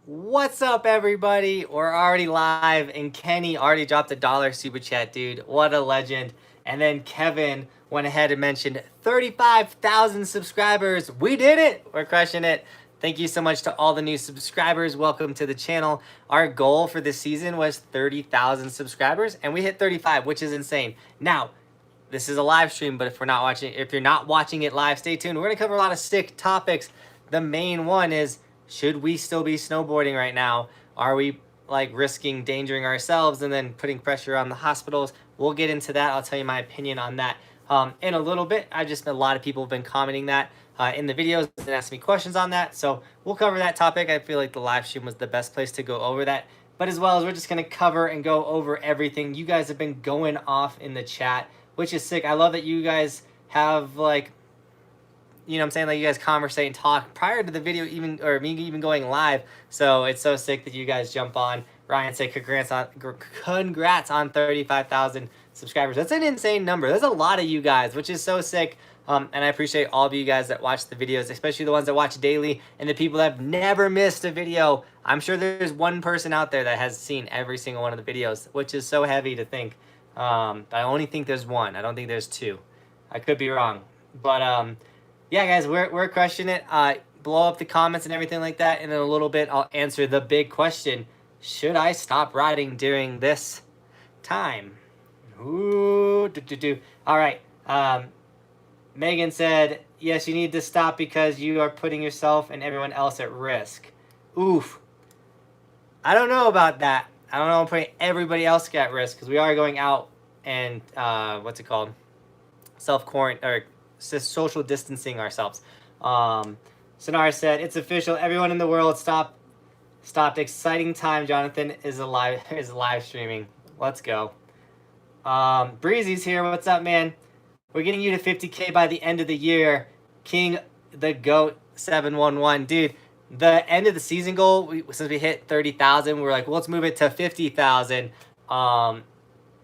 What's up, everybody? We're already live, and Kenny already dropped $1 super chat, dude. What a legend. And then Kevin went ahead and mentioned 35,000 subscribers. We did it. We're crushing it. Thank you so much to all the new subscribers. Welcome to the channel. Our goal for this season was 30,000 subscribers, and we hit 35, which is insane. Now, this is a live stream, but if you're not watching it live, stay tuned. We're gonna cover a lot of sick topics. The main one is, should we still be snowboarding right now? Are we like risking endangering ourselves and then putting pressure on the hospitals? We'll get into that. I'll tell you my opinion on that in a little bit. A lot of people have been commenting that in the videos and asking me questions on that. So we'll cover that topic. I feel like the live stream was the best place to go over that. But as well as we're just gonna cover and go over everything. You guys have been going off in the chat, which is sick. I love that you guys have like, you know what I'm saying, like you guys conversate and talk prior to the video or me even going live. So it's so sick that you guys jump on. Ryan said congrats on 35,000 subscribers. That's an insane number. There's a lot of you guys, which is so sick. And I appreciate all of you guys that watch the videos, especially the ones that watch daily and the people that have never missed a video. I'm sure there's one person out there that has seen every single one of the videos, which is so heavy to think. I only think there's one. I don't think there's two. I could be wrong. But yeah, guys, we're crushing it. Blow up the comments and everything like that. And in a little bit, I'll answer the big question. Should I stop riding during this time? Ooh, All right. Megan said, yes, you need to stop because you are putting yourself and everyone else at risk. Oof. I don't know about that. I don't know if putting everybody else at risk because we are going out and, what's it called? Self-quarantine, or social distancing ourselves. Sonar said, it's official. Everyone in the world stopped. Exciting time. Johnathan is live streaming. Let's go. Breezy's here. What's up, man? We're getting you to 50K by the end of the year. King the Goat 711. Dude, the end of the season goal, since we hit 30,000, we were like, well, let's move it to 50,000. And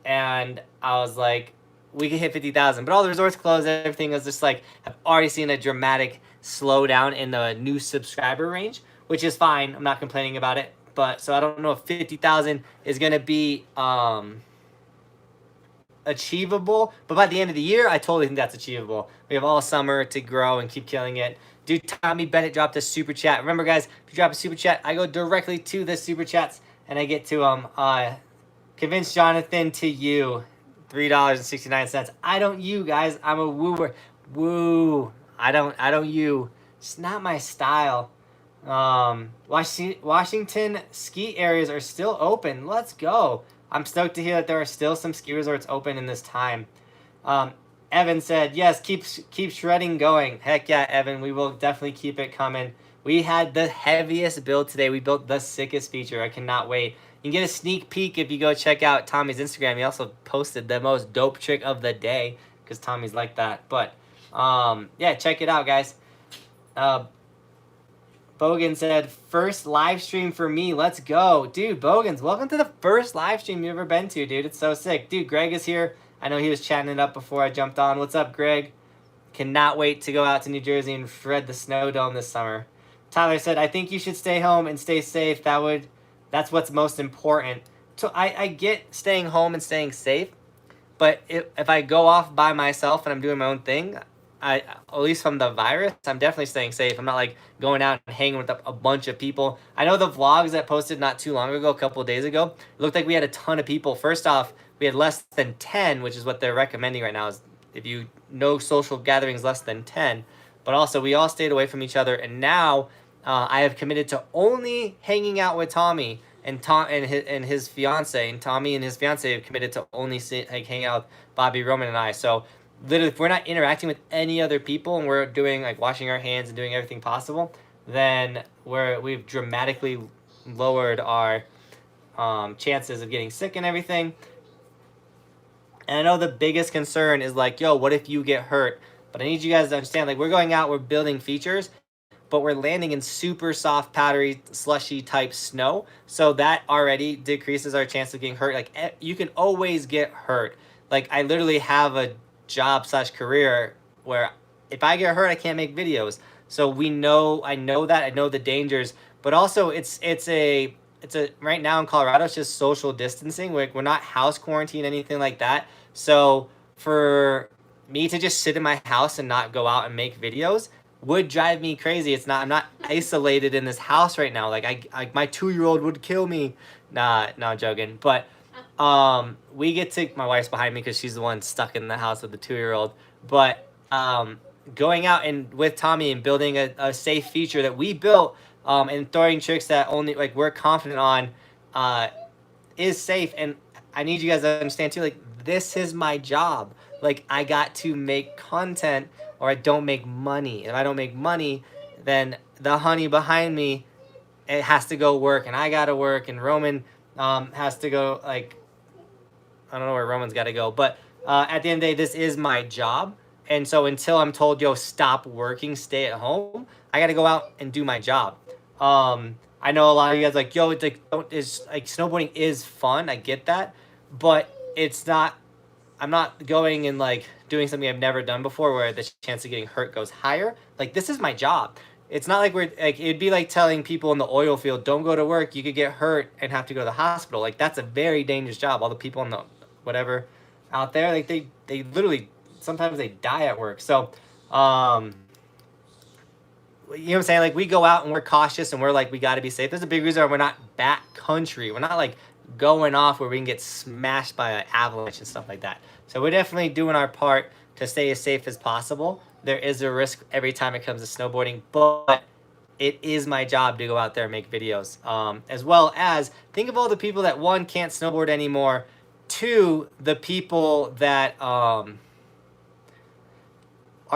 I was like, we can hit 50,000, but all the resorts closed. Everything was just like, I've already seen a dramatic slowdown in the new subscriber range, which is fine. I'm not complaining about it. But so I don't know if 50,000 is going to be achievable, but by the end of the year, I totally think that's achievable. We have all summer to grow and keep killing it. Dude, Tommy Bennett dropped a super chat. Remember, guys, if you drop a super chat, I go directly to the super chats and I get to convince Johnathan to you. $3.69. I don't you, guys. I'm a wooer. Woo. I don't you. It's not my style. Washington ski areas are still open. Let's go. I'm stoked to hear that there are still some ski resorts open in this time. Evan said, yes, keep shredding going. Heck yeah, Evan. We will definitely keep it coming. We had the heaviest build today. We built the sickest feature. I cannot wait. You can get a sneak peek if you go check out Tommy's Instagram. He also posted the most dope trick of the day because Tommy's like that. But, yeah, check it out, guys. Bogan said, first live stream for me. Let's go. Dude, Bogans, welcome to the first live stream you've ever been to, dude. It's so sick. Dude, Greg is here. I know he was chatting it up before I jumped on. What's up, Greg? Cannot wait to go out to New Jersey and shred the snow dome this summer. Tyler said, I think you should stay home and stay safe. That's what's most important. So I get staying home and staying safe, but if I go off by myself and I'm doing my own thing, at least from the virus, I'm definitely staying safe. I'm not like going out and hanging with a bunch of people. I know the vlogs that posted not too long ago, a couple of days ago, it looked like we had a ton of people. First off, we had less than 10, which is what they're recommending right now, is if you know social gatherings less than 10. But also, we all stayed away from each other, and now I have committed to only hanging out with Tomie and his fiance, and Tomie and his fiance have committed to only hang out with Bobby, Roman, and I. So literally, if we're not interacting with any other people and we're doing like washing our hands and doing everything possible, then we've dramatically lowered our chances of getting sick and everything. And I know the biggest concern is like, yo, what if you get hurt? But I need you guys to understand, like, we're going out, we're building features, but we're landing in super soft, powdery, slushy type snow. So that already decreases our chance of getting hurt. Like, you can always get hurt. Like, I literally have a job/career where if I get hurt, I can't make videos. So I know the dangers, but also it's a right now in Colorado, it's just social distancing. We're not house quarantine, anything like that. So for me to just sit in my house and not go out and make videos would drive me crazy. I'm not isolated in this house right now. Like my 2-year-old would kill me. Nah, no, I'm joking. But we get to, my wife's behind me because she's the one stuck in the house with the 2-year-old. But going out and with Tomie and building a safe feature that we built, and throwing tricks that only like we're confident on is safe. And I need you guys to understand too, like, this is my job. Like, I got to make content or I don't make money. If I don't make money, then the honey behind me, it has to go work and I gotta work, and Roman has to go, like, I don't know where Roman's gotta go, but at the end of the day, this is my job. And so until I'm told, yo, stop working, stay at home, I gotta go out and do my job. I know a lot of you guys like, yo, it's like, snowboarding is fun. I get that, but it's not, I'm not going and like doing something I've never done before where the chance of getting hurt goes higher. Like, this is my job. It's not like we're like, it'd be like telling people in the oil field, don't go to work. You could get hurt and have to go to the hospital. Like, that's a very dangerous job. All the people in the whatever out there, like they literally, sometimes they die at work. So, you know what I'm saying? Like, we go out and we're cautious and we're like, we got to be safe. There's a big reason why we're not backcountry. We're not like going off where we can get smashed by an avalanche and stuff like that. So we're definitely doing our part to stay as safe as possible. There is a risk every time it comes to snowboarding, but it is my job to go out there and make videos. As well as think of all the people that, one, can't snowboard anymore. Two, the people that are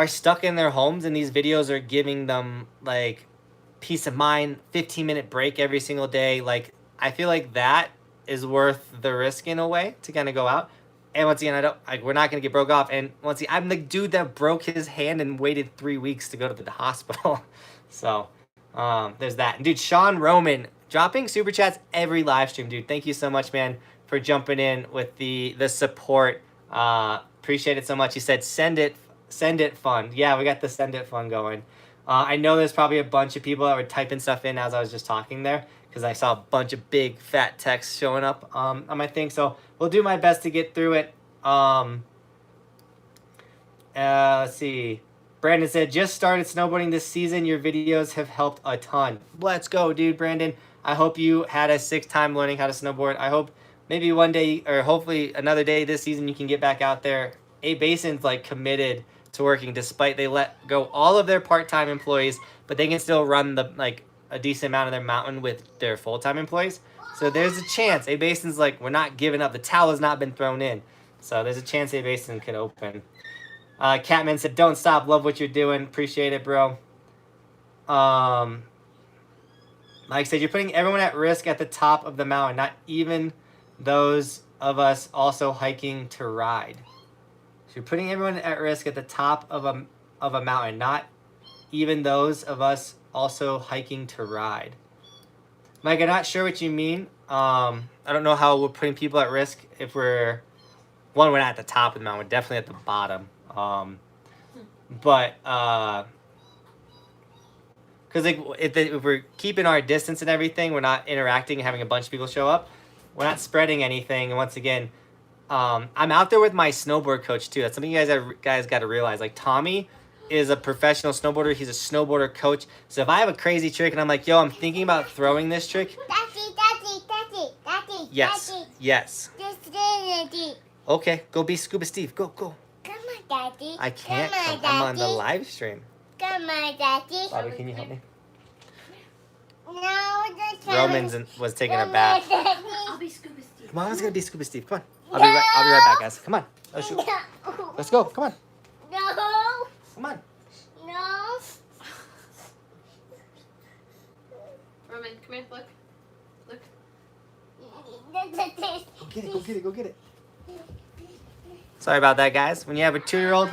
stuck in their homes, and these videos are giving them like peace of mind, 15-minute break every single day. Like, I feel like that is worth the risk in a way to kind of go out. And once again, we're not going to get broke off. And once again, I'm the dude that broke his hand and waited 3 weeks to go to the hospital. So there's that. And dude, Sean Roman dropping super chats every live stream, dude. Thank you so much, man, for jumping in with the support. Appreciate it so much. He said, send it fun. Yeah, we got the send it fun going. I know there's probably a bunch of people that were typing stuff in as I was just talking there, because I saw a bunch of big fat text showing up on my thing. So we'll do my best to get through it. Let's see. Brandon said, just started snowboarding this season. Your videos have helped a ton. Let's go, dude, Brandon. I hope you had a sick time learning how to snowboard. I hope maybe one day, or hopefully another day this season, you can get back out there. A-Basin's like committed to working, despite they let go all of their part-time employees, but they can still run the like a decent amount of their mountain with their full-time employees. So there's a chance A-Basin's like, we're not giving up. The towel has not been thrown in. So there's a chance A-Basin could open. Catman said, don't stop. Love what you're doing. Appreciate it, bro. Mike said, you're putting everyone at risk at the top of the mountain, not even those of us also hiking to ride. So you're putting everyone at risk at the top of a mountain, not even those of us also hiking to ride. Mike, I'm not sure what you mean. I don't know how we're putting people at risk if we're not at the top of the mountain. We're definitely at the bottom. But because like if we're keeping our distance and everything, we're not interacting and having a bunch of people show up, we're not spreading anything. And once again, I'm out there with my snowboard coach too. That's something you guys got to realize. Like, Tomie is a professional snowboarder. He's a snowboarder coach. So if I have a crazy trick and I'm like, yo, I'm thinking about throwing this trick. Daddy. Yes. Yes. Okay, go be Scuba Steve. Go. Come on, Daddy. I can't. I'm on the live stream. Come on, Daddy. Bobby, can you help me? No. Roman was taking a bath. I'll be Scuba Steve. Mama's gonna be Scuba Steve. Come on. I'll be right back, guys. Come on. Let's go. Come on. No. Come on. No. Roman, come here. Look. Go get it. Sorry about that, guys. When you have a 2-year-old,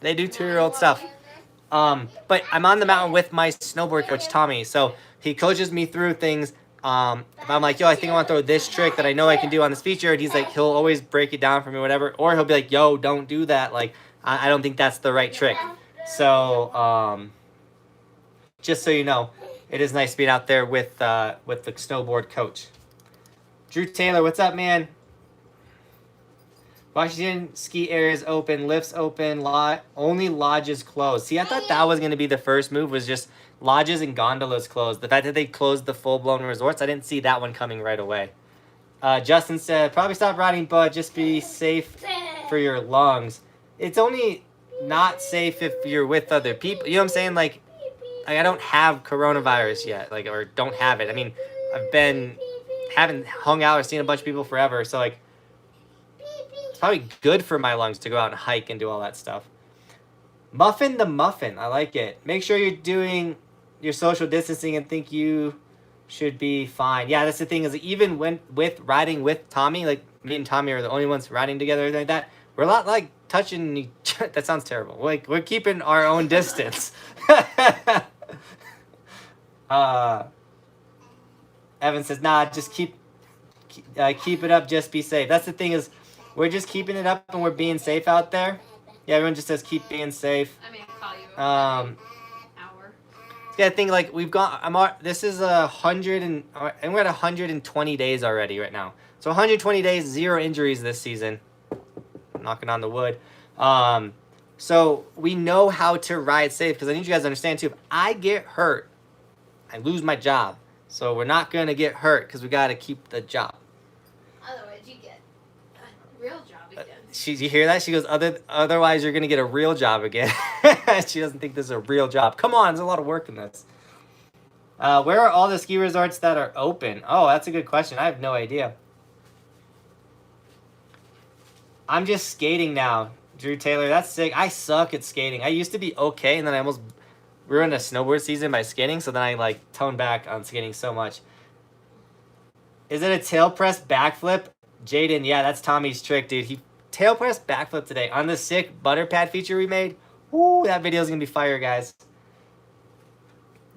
they do 2-year-old stuff. But I'm on the mountain with my snowboard coach, Tomie. So he coaches me through things. If I'm like, yo, I think I want to throw this trick that I know I can do on this feature, and he's like, he'll always break it down for me, whatever. Or he'll be like, yo, don't do that. Like, I don't think that's the right trick. So, just so you know. it is nice being out there with the snowboard coach. Drew Taylor, what's up, man? Washington ski areas open, lifts open, only lodges closed. See, I thought that was going to be the first move, was just lodges and gondolas closed. The fact that they closed the full-blown resorts, I didn't see that one coming right away. Justin said, probably stop riding, but just be safe for your lungs. It's only not safe if you're with other people. You know what I'm saying? Like I don't have coronavirus yet, like, or don't have it. I mean, haven't hung out or seen a bunch of people forever, so like, it's probably good for my lungs to go out and hike and do all that stuff. Muffin the Muffin, I like it. Make sure you're doing your social distancing and think you should be fine. Yeah, that's the thing, is even when riding with Tomie, like me and Tomie are the only ones riding together or like that, we're not like touching each other. That sounds terrible. Like, we're keeping our own distance. Evan says, nah, just keep it up, just be safe. That's the thing, is we're just keeping it up and we're being safe out there. Yeah, everyone just says keep being safe. I mean, call you hour. Yeah, I think like we've got, this is 100 and we're at 120 days already right now. So 120 days, 0 injuries this season. Knocking on the wood. So we know how to ride safe, because I need you guys to understand too, if I get hurt, I lose my job. So we're not going to get hurt, because we got to keep the job. Otherwise you get a real job again. You hear that? She goes, otherwise you're going to get a real job again. She doesn't think this is a real job. Come on, there's a lot of work in this. Where are all the ski resorts that are open? Oh, that's a good question. I have no idea. I'm just skating now. Drew Taylor, that's sick. I suck at skating. I used to be okay, and then I almost ruined a snowboard season by skating, so then I like toned back on skating so much. Is it a tail press backflip? Jaden, yeah, that's Tommy's trick, dude. He tail press backflip today on the sick butter pad feature we made. Ooh, that video's gonna be fire, guys.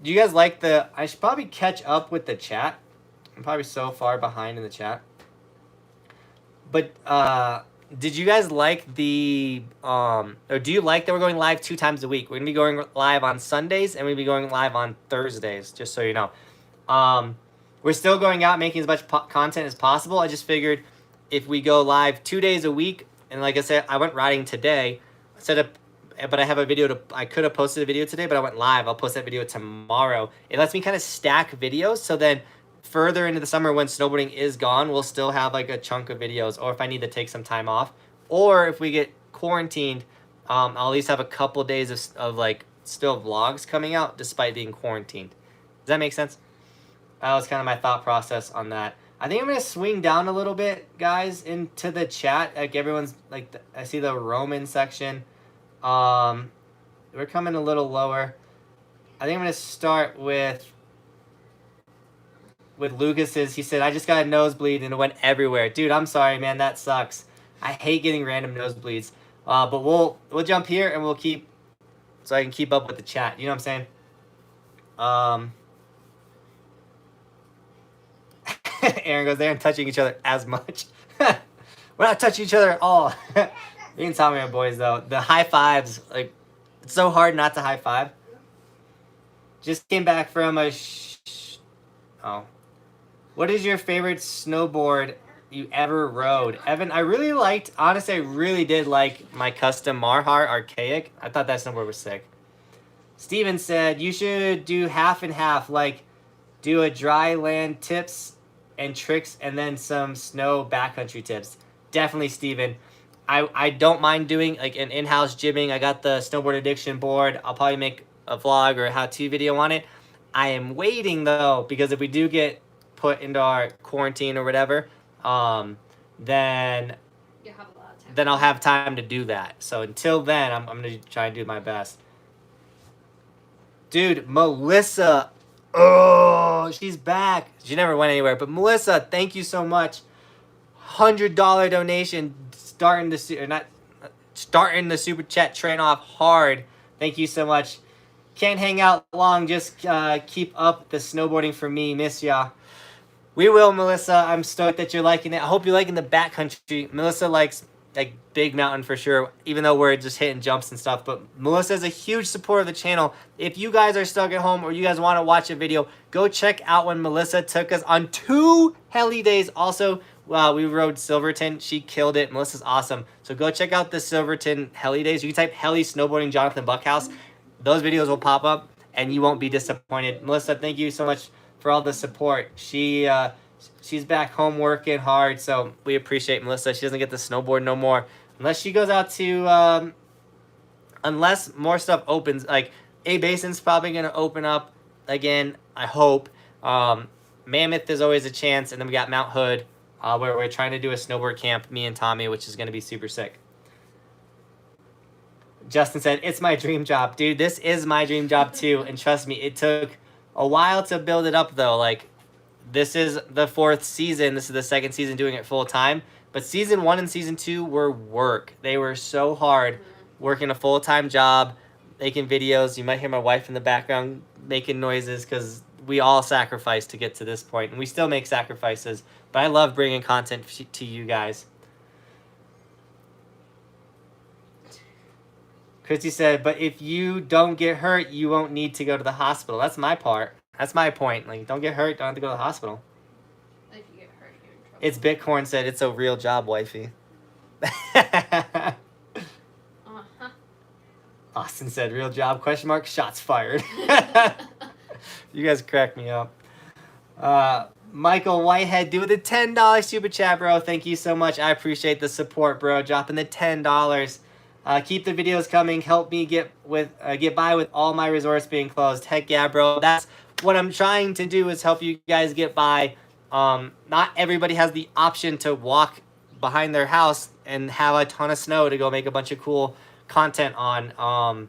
Do you guys like I should probably catch up with the chat. I'm probably so far behind in the chat. But, did you guys like or do you like that we're going live 2 times a week? We're going to be going live on Sundays, and we're going to be going live on Thursdays, just so you know. We're still going out making as much content as possible. I just figured if we go live 2 days a week, and like I said, I went riding today, but I have a video I could have posted a video today, but I went live. I'll post that video tomorrow. It lets me kind of stack videos, so then further into the summer when snowboarding is gone, we'll still have like a chunk of videos, or if I need to take some time off, or if we get quarantined, I'll at least have a couple days of like still vlogs coming out despite being quarantined. Does that make sense? That was kind of my thought process on that. I think I'm going to swing down a little bit, guys, into the chat. Like everyone's like, I see the Roman section. We're coming a little lower. I think I'm going to start with Lucas's. He said, I just got a nosebleed and it went everywhere. Dude, I'm sorry, man. That sucks. I hate getting random nosebleeds. But we'll jump here and we'll keep, so I can keep up with the chat. You know what I'm saying? Aaron goes, there and touching each other as much. We're not touching each other at all. Me and Tomie are boys, though. The high fives, like, it's so hard not to high five. Just came back from a oh. What is your favorite snowboard you ever rode? Evan, I really liked, honestly, I really did like my custom Marhar Archaic. I thought that snowboard was sick. Steven said, you should do half and half, like do a dry land tips and tricks and then some snow backcountry tips. Definitely, Steven. I don't mind doing like an in-house jibbing. I got the Snowboard Addiction board. I'll probably make a vlog or a how-to video on it. I am waiting, though, because if we do get put into our quarantine or whatever, then You'll have a lot of time. I'll have time to do that. So until then, I'm going to try and do my best. Dude, Melissa, oh, she's back. She never went anywhere. But Melissa, thank you so much. $100 donation, starting the super chat train off hard. Thank you so much. Can't hang out long. Just keep up the snowboarding for me. Miss ya. We will, Melissa. I'm stoked that you're liking it. I hope you're liking the backcountry. Melissa likes like big mountain for sure, even though we're just hitting jumps and stuff. But Melissa is a huge supporter of the channel. If you guys are stuck at home or you guys want to watch a video, go check out when Melissa took us on 2 heli days. Also, we rode Silverton. She killed it. Melissa's awesome. So go check out the Silverton heli days. You can type heli snowboarding Johnathan Buckhouse. Those videos will pop up and you won't be disappointed. Melissa, thank you so much for all the support. She's back home working hard, so we appreciate Melissa. She doesn't get to snowboard no more. Unless she goes out to, unless more stuff opens. Like, A-Basin's probably going to open up again, I hope. Mammoth is always a chance, and then we got Mount Hood, where we're trying to do a snowboard camp, me and Tomie, which is going to be super sick. Justin said, it's my dream job. Dude, this is my dream job too, and trust me, it took a while to build it up, though. Like, this is the 4th season. This is the 2nd season doing it full time. But season 1 and season 2 were work. They were so hard working a full-time job, making videos. You might hear my wife in the background making noises because we all sacrificed to get to this point. And we still make sacrifices. But I love bringing content to you guys. Christy said, but if you don't get hurt, you won't need to go to the hospital. That's my part. That's my point. Like, don't get hurt, don't have to go to the hospital. If you get hurt, you're in trouble. It's Bitcoin said, it's a real job, wifey. Austin said, real job, question mark, shots fired. You guys crack me up. Michael Whitehead doing the $10 super chat, bro. Thank you so much. I appreciate the support, bro. Dropping the $10. Keep the videos coming. Help me get by with all my resorts being closed. Heck yeah, bro. That's what I'm trying to do, is help you guys get by. Not everybody has the option to walk behind their house and have a ton of snow to go make a bunch of cool content on.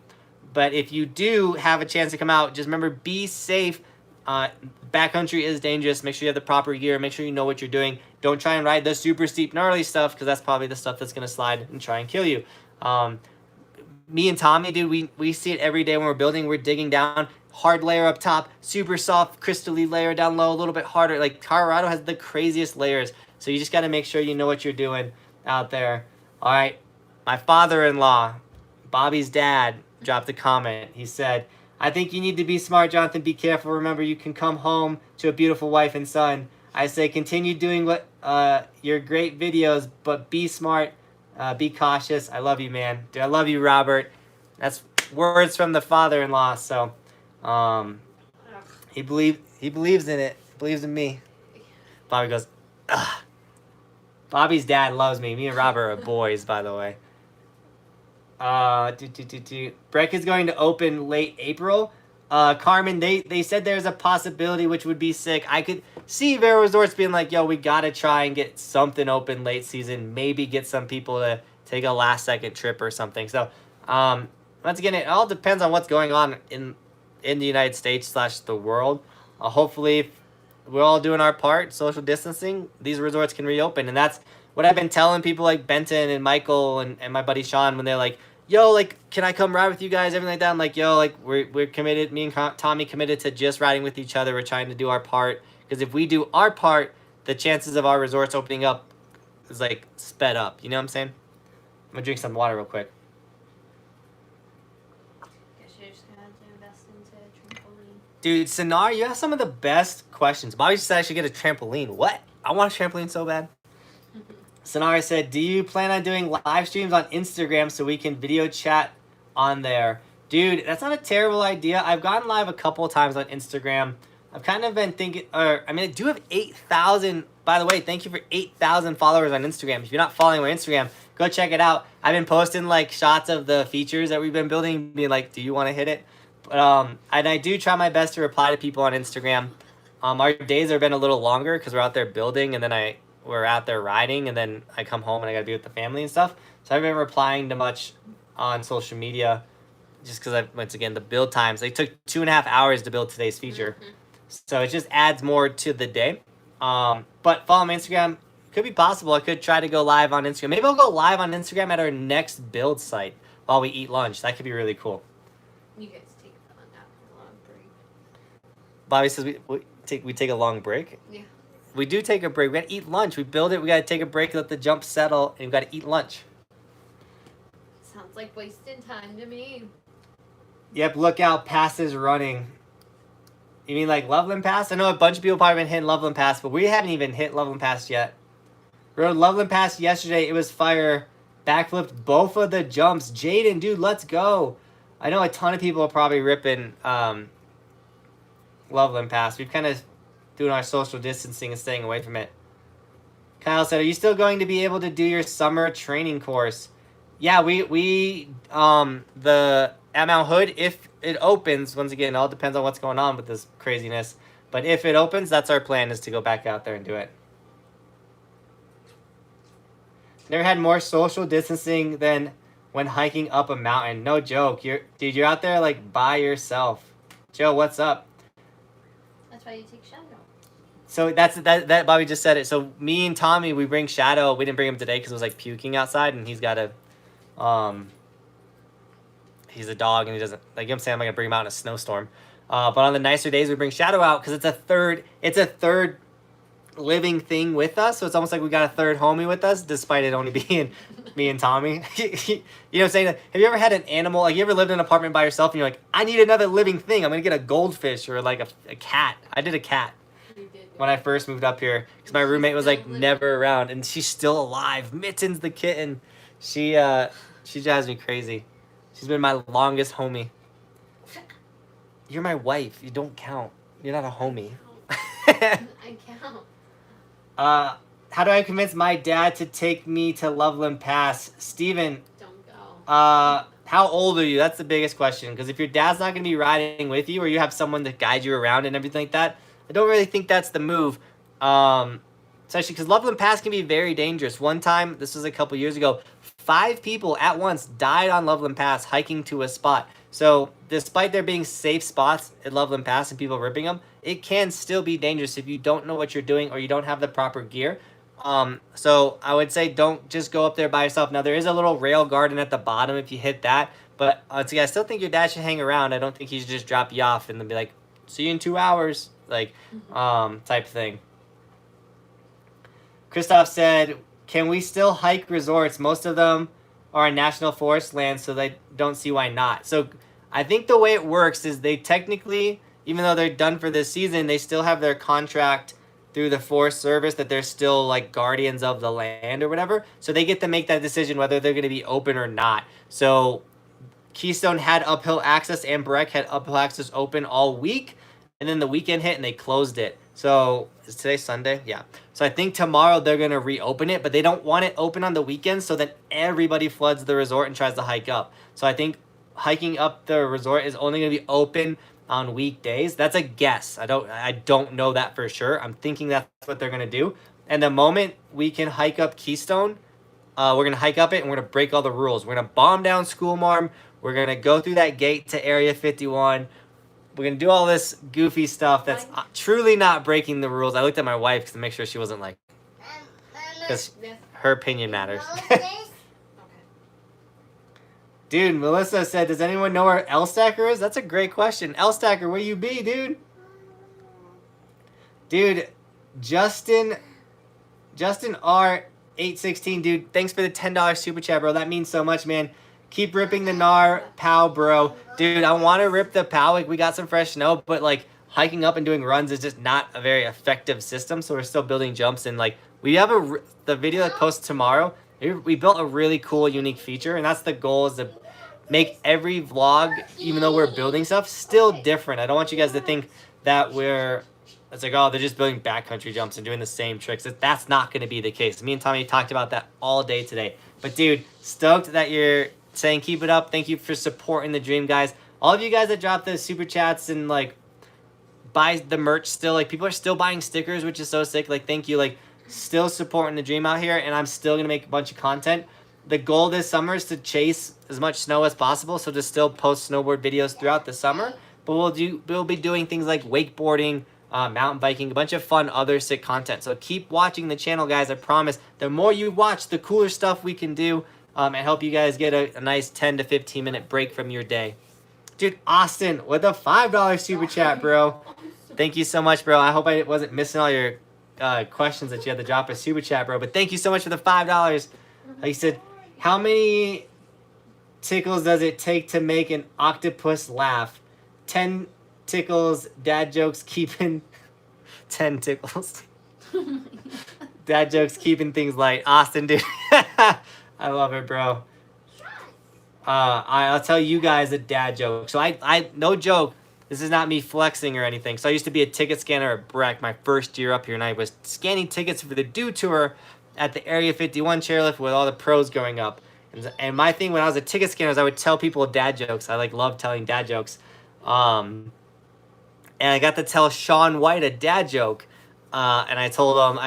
But if you do have a chance to come out, just remember, be safe. Backcountry is dangerous. Make sure you have the proper gear. Make sure you know what you're doing. Don't try and ride the super steep, gnarly stuff, because that's probably the stuff that's going to slide and try and kill you. Me and Tomie, dude, we see it every day when we're building. We're digging down. Hard layer up top, super soft, crystally layer down low, a little bit harder. Like, Colorado has the craziest layers. So you just got to make sure you know what you're doing out there. All right. My father-in-law, Bobby's dad, dropped a comment. He said, I think you need to be smart, Jonathan. Be careful. Remember, you can come home to a beautiful wife and son. I say continue doing what your great videos, but be smart. Be cautious. I love you, man. Dude, I love you, Robert. That's words from the father-in-law. So he believes in it. He believes in me. Bobby goes, ugh. Bobby's dad loves me. Me and Robert are boys, by the way. Breck is going to open late April. Carmen, they said there's a possibility, which would be sick. I could see Vero Resorts being like, yo, we got to try and get something open late season. Maybe get some people to take a last-second trip or something. So, once again, it all depends on what's going on in the United States / the world. Hopefully, if we're all doing our part, social distancing, these resorts can reopen. And that's what I've been telling people like Benton and Michael and my buddy Sean when they're like, yo, like, can I come ride with you guys? Everything like that. I'm like, yo, like, we're committed. Me and Tomie committed to just riding with each other. We're trying to do our part. Because if we do our part, the chances of our resorts opening up is, like, sped up. You know what I'm saying? I'm going to drink some water real quick. Guess you're just going to have to invest into a trampoline. Dude, Sinar, you have some of the best questions. Bobby said I should get a trampoline. What? I want a trampoline so bad. Sonara said, do you plan on doing live streams on Instagram so we can video chat on there? Dude, that's not a terrible idea. I've gone live a couple of times on Instagram. I've kind of been thinking, I do have 8,000. By the way, thank you for 8,000 followers on Instagram. If you're not following my Instagram, go check it out. I've been posting like shots of the features that we've been building, being like, do you want to hit it? But, and I do try my best to reply to people on Instagram. Our days have been a little longer because we're out there building, and then we're out there riding, and then I come home and I gotta be with the family and stuff. So I've been replying to much on social media just because once again, the build times, they took 2.5 hours to build today's feature. So it just adds more to the day. But follow my Instagram. Could be possible. I could try to go live on Instagram. Maybe I'll go live on Instagram at our next build site while we eat lunch. That could be really cool. You guys take a long break. Bobby says we take a long break. Yeah. We do take a break. We gotta eat lunch. We build it. We gotta take a break, let the jump settle, and we gotta eat lunch. Sounds like wasting time to me. Yep, Lookout Pass is running. You mean like Loveland Pass? I know a bunch of people probably been hitting Loveland Pass, but we haven't even hit Loveland Pass yet. Rode Loveland Pass yesterday. It was fire. Backflipped both of the jumps. Jaden, dude, let's go. I know a ton of people are probably ripping Loveland Pass. We've kind of doing our social distancing and staying away from it. Kyle said, are you still going to be able to do your summer training course? Yeah, we at Mount Hood, if it opens, once again, it all depends on what's going on with this craziness. But if it opens, that's our plan, is to go back out there and do it. Never had more social distancing than when hiking up a mountain. No joke. Dude, you're out there like by yourself. Joe, what's up? That's why you take Shadow. So that Bobby just said it. So me and Tommy, we bring Shadow. We didn't bring him today because it was like puking outside, and he's got a he's a dog, and he doesn't, like, you know what I'm saying, I'm not gonna bring him out in a snowstorm. But on the nicer days, we bring Shadow out because it's a third living thing with us. So it's almost like we got a third homie with us, despite it only being me and Tommy. You know what I'm saying? Have you ever had an animal, like, you ever lived in an apartment by yourself and you're like, I need another living thing. I'm gonna get a goldfish or like a cat. I did a cat when I first moved up here because my roommate was like never around, and she's still alive. Mittens the kitten. She drives me crazy. She's been my longest homie. You're my wife. You don't count. You're not a homie. I count. How do I convince my dad to take me to Loveland Pass? Steven, Don't go. how old are you? That's the biggest question. Because if your dad's not going to be riding with you, or you have someone to guide you around and everything like that, I don't really think that's the move. Especially because Loveland Pass can be very dangerous. One time, this was a couple years ago, 5 people at once died on Loveland Pass hiking to a spot. So despite there being safe spots at Loveland Pass and people ripping them, it can still be dangerous if you don't know what you're doing or you don't have the proper gear. So I would say don't just go up there by yourself. Now, there is a little rail garden at the bottom if you hit that. But I still think your dad should hang around. I don't think he should just drop you off and then be like, see you in 2 hours, like, type thing. Christoph said, can we still hike resorts? Most of them are in national forest land, so they don't see why not. So I think the way it works is they technically, even though they're done for this season, they still have their contract through the Forest Service that they're still like guardians of the land or whatever. So they get to make that decision whether they're going to be open or not. So Keystone had uphill access and Breck had uphill access open all week. And then the weekend hit and they closed it. So is today Sunday? Yeah. So I think tomorrow they're going to reopen it, but they don't want it open on the weekends so that everybody floods the resort and tries to hike up. So I think hiking up the resort is only going to be open on weekdays. That's a guess. I don't know that for sure. I'm thinking that's what they're going to do. And the moment we can hike up Keystone, we're going to hike up it and we're going to break all the rules. We're going to bomb down School Marm. We're going to go through that gate to Area 51. We're going to do all this goofy stuff that's truly not breaking the rules. I looked at my wife to make sure she wasn't like, because her opinion matters. Dude, Melissa said, does anyone know where L-Stacker is? That's a great question. L-Stacker, where you be, dude? Dude, Justin R816, dude, thanks for the $10 super chat, bro. That means so much, man. Keep ripping the Nar POW, bro. Dude, I want to rip the POW. Like, we got some fresh snow, but, like, hiking up and doing runs is just not a very effective system, so we're still building jumps. And, like, we have the video that posts tomorrow. We built a really cool, unique feature, and that's the goal, is to make every vlog, even though we're building stuff, still different. I don't want you guys to think that it's like, oh, they're just building backcountry jumps and doing the same tricks. That's not going to be the case. Me and Tommy talked about that all day today. But, dude, stoked that you're saying keep it up. Thank you for supporting the dream, guys. All of you guys that dropped the super chats and, like, buy the merch still. Like, people are still buying stickers, which is so sick. Like, thank you. Like, still supporting the dream out here, and I'm still going to make a bunch of content. The goal this summer is to chase as much snow as possible, so to still post snowboard videos throughout the summer. But we'll be doing things like wakeboarding, mountain biking, a bunch of fun other sick content. So keep watching the channel, guys. I promise the more you watch, the cooler stuff we can do, and help you guys get a nice 10 to 15 minute break from your day. Dude, Austin with a $5 super chat, bro. Thank you so much, bro. I hope I wasn't missing all your questions that you had to drop a super chat, bro. But thank you so much for the $5. Like you said, how many tickles does it take to make an octopus laugh? 10 tickles, dad jokes keeping 10 tickles. Dad jokes keeping things light. Austin, dude. I love it, bro. I'll tell you guys a dad joke. So I no joke. This is not me flexing or anything. So I used to be a ticket scanner at Breck my first year up here, and I was scanning tickets for the Do Tour at the Area 51 chairlift with all the pros going up. And my thing when I was a ticket scanner is I would tell people dad jokes. I love telling dad jokes. And I got to tell Sean White a dad joke. And I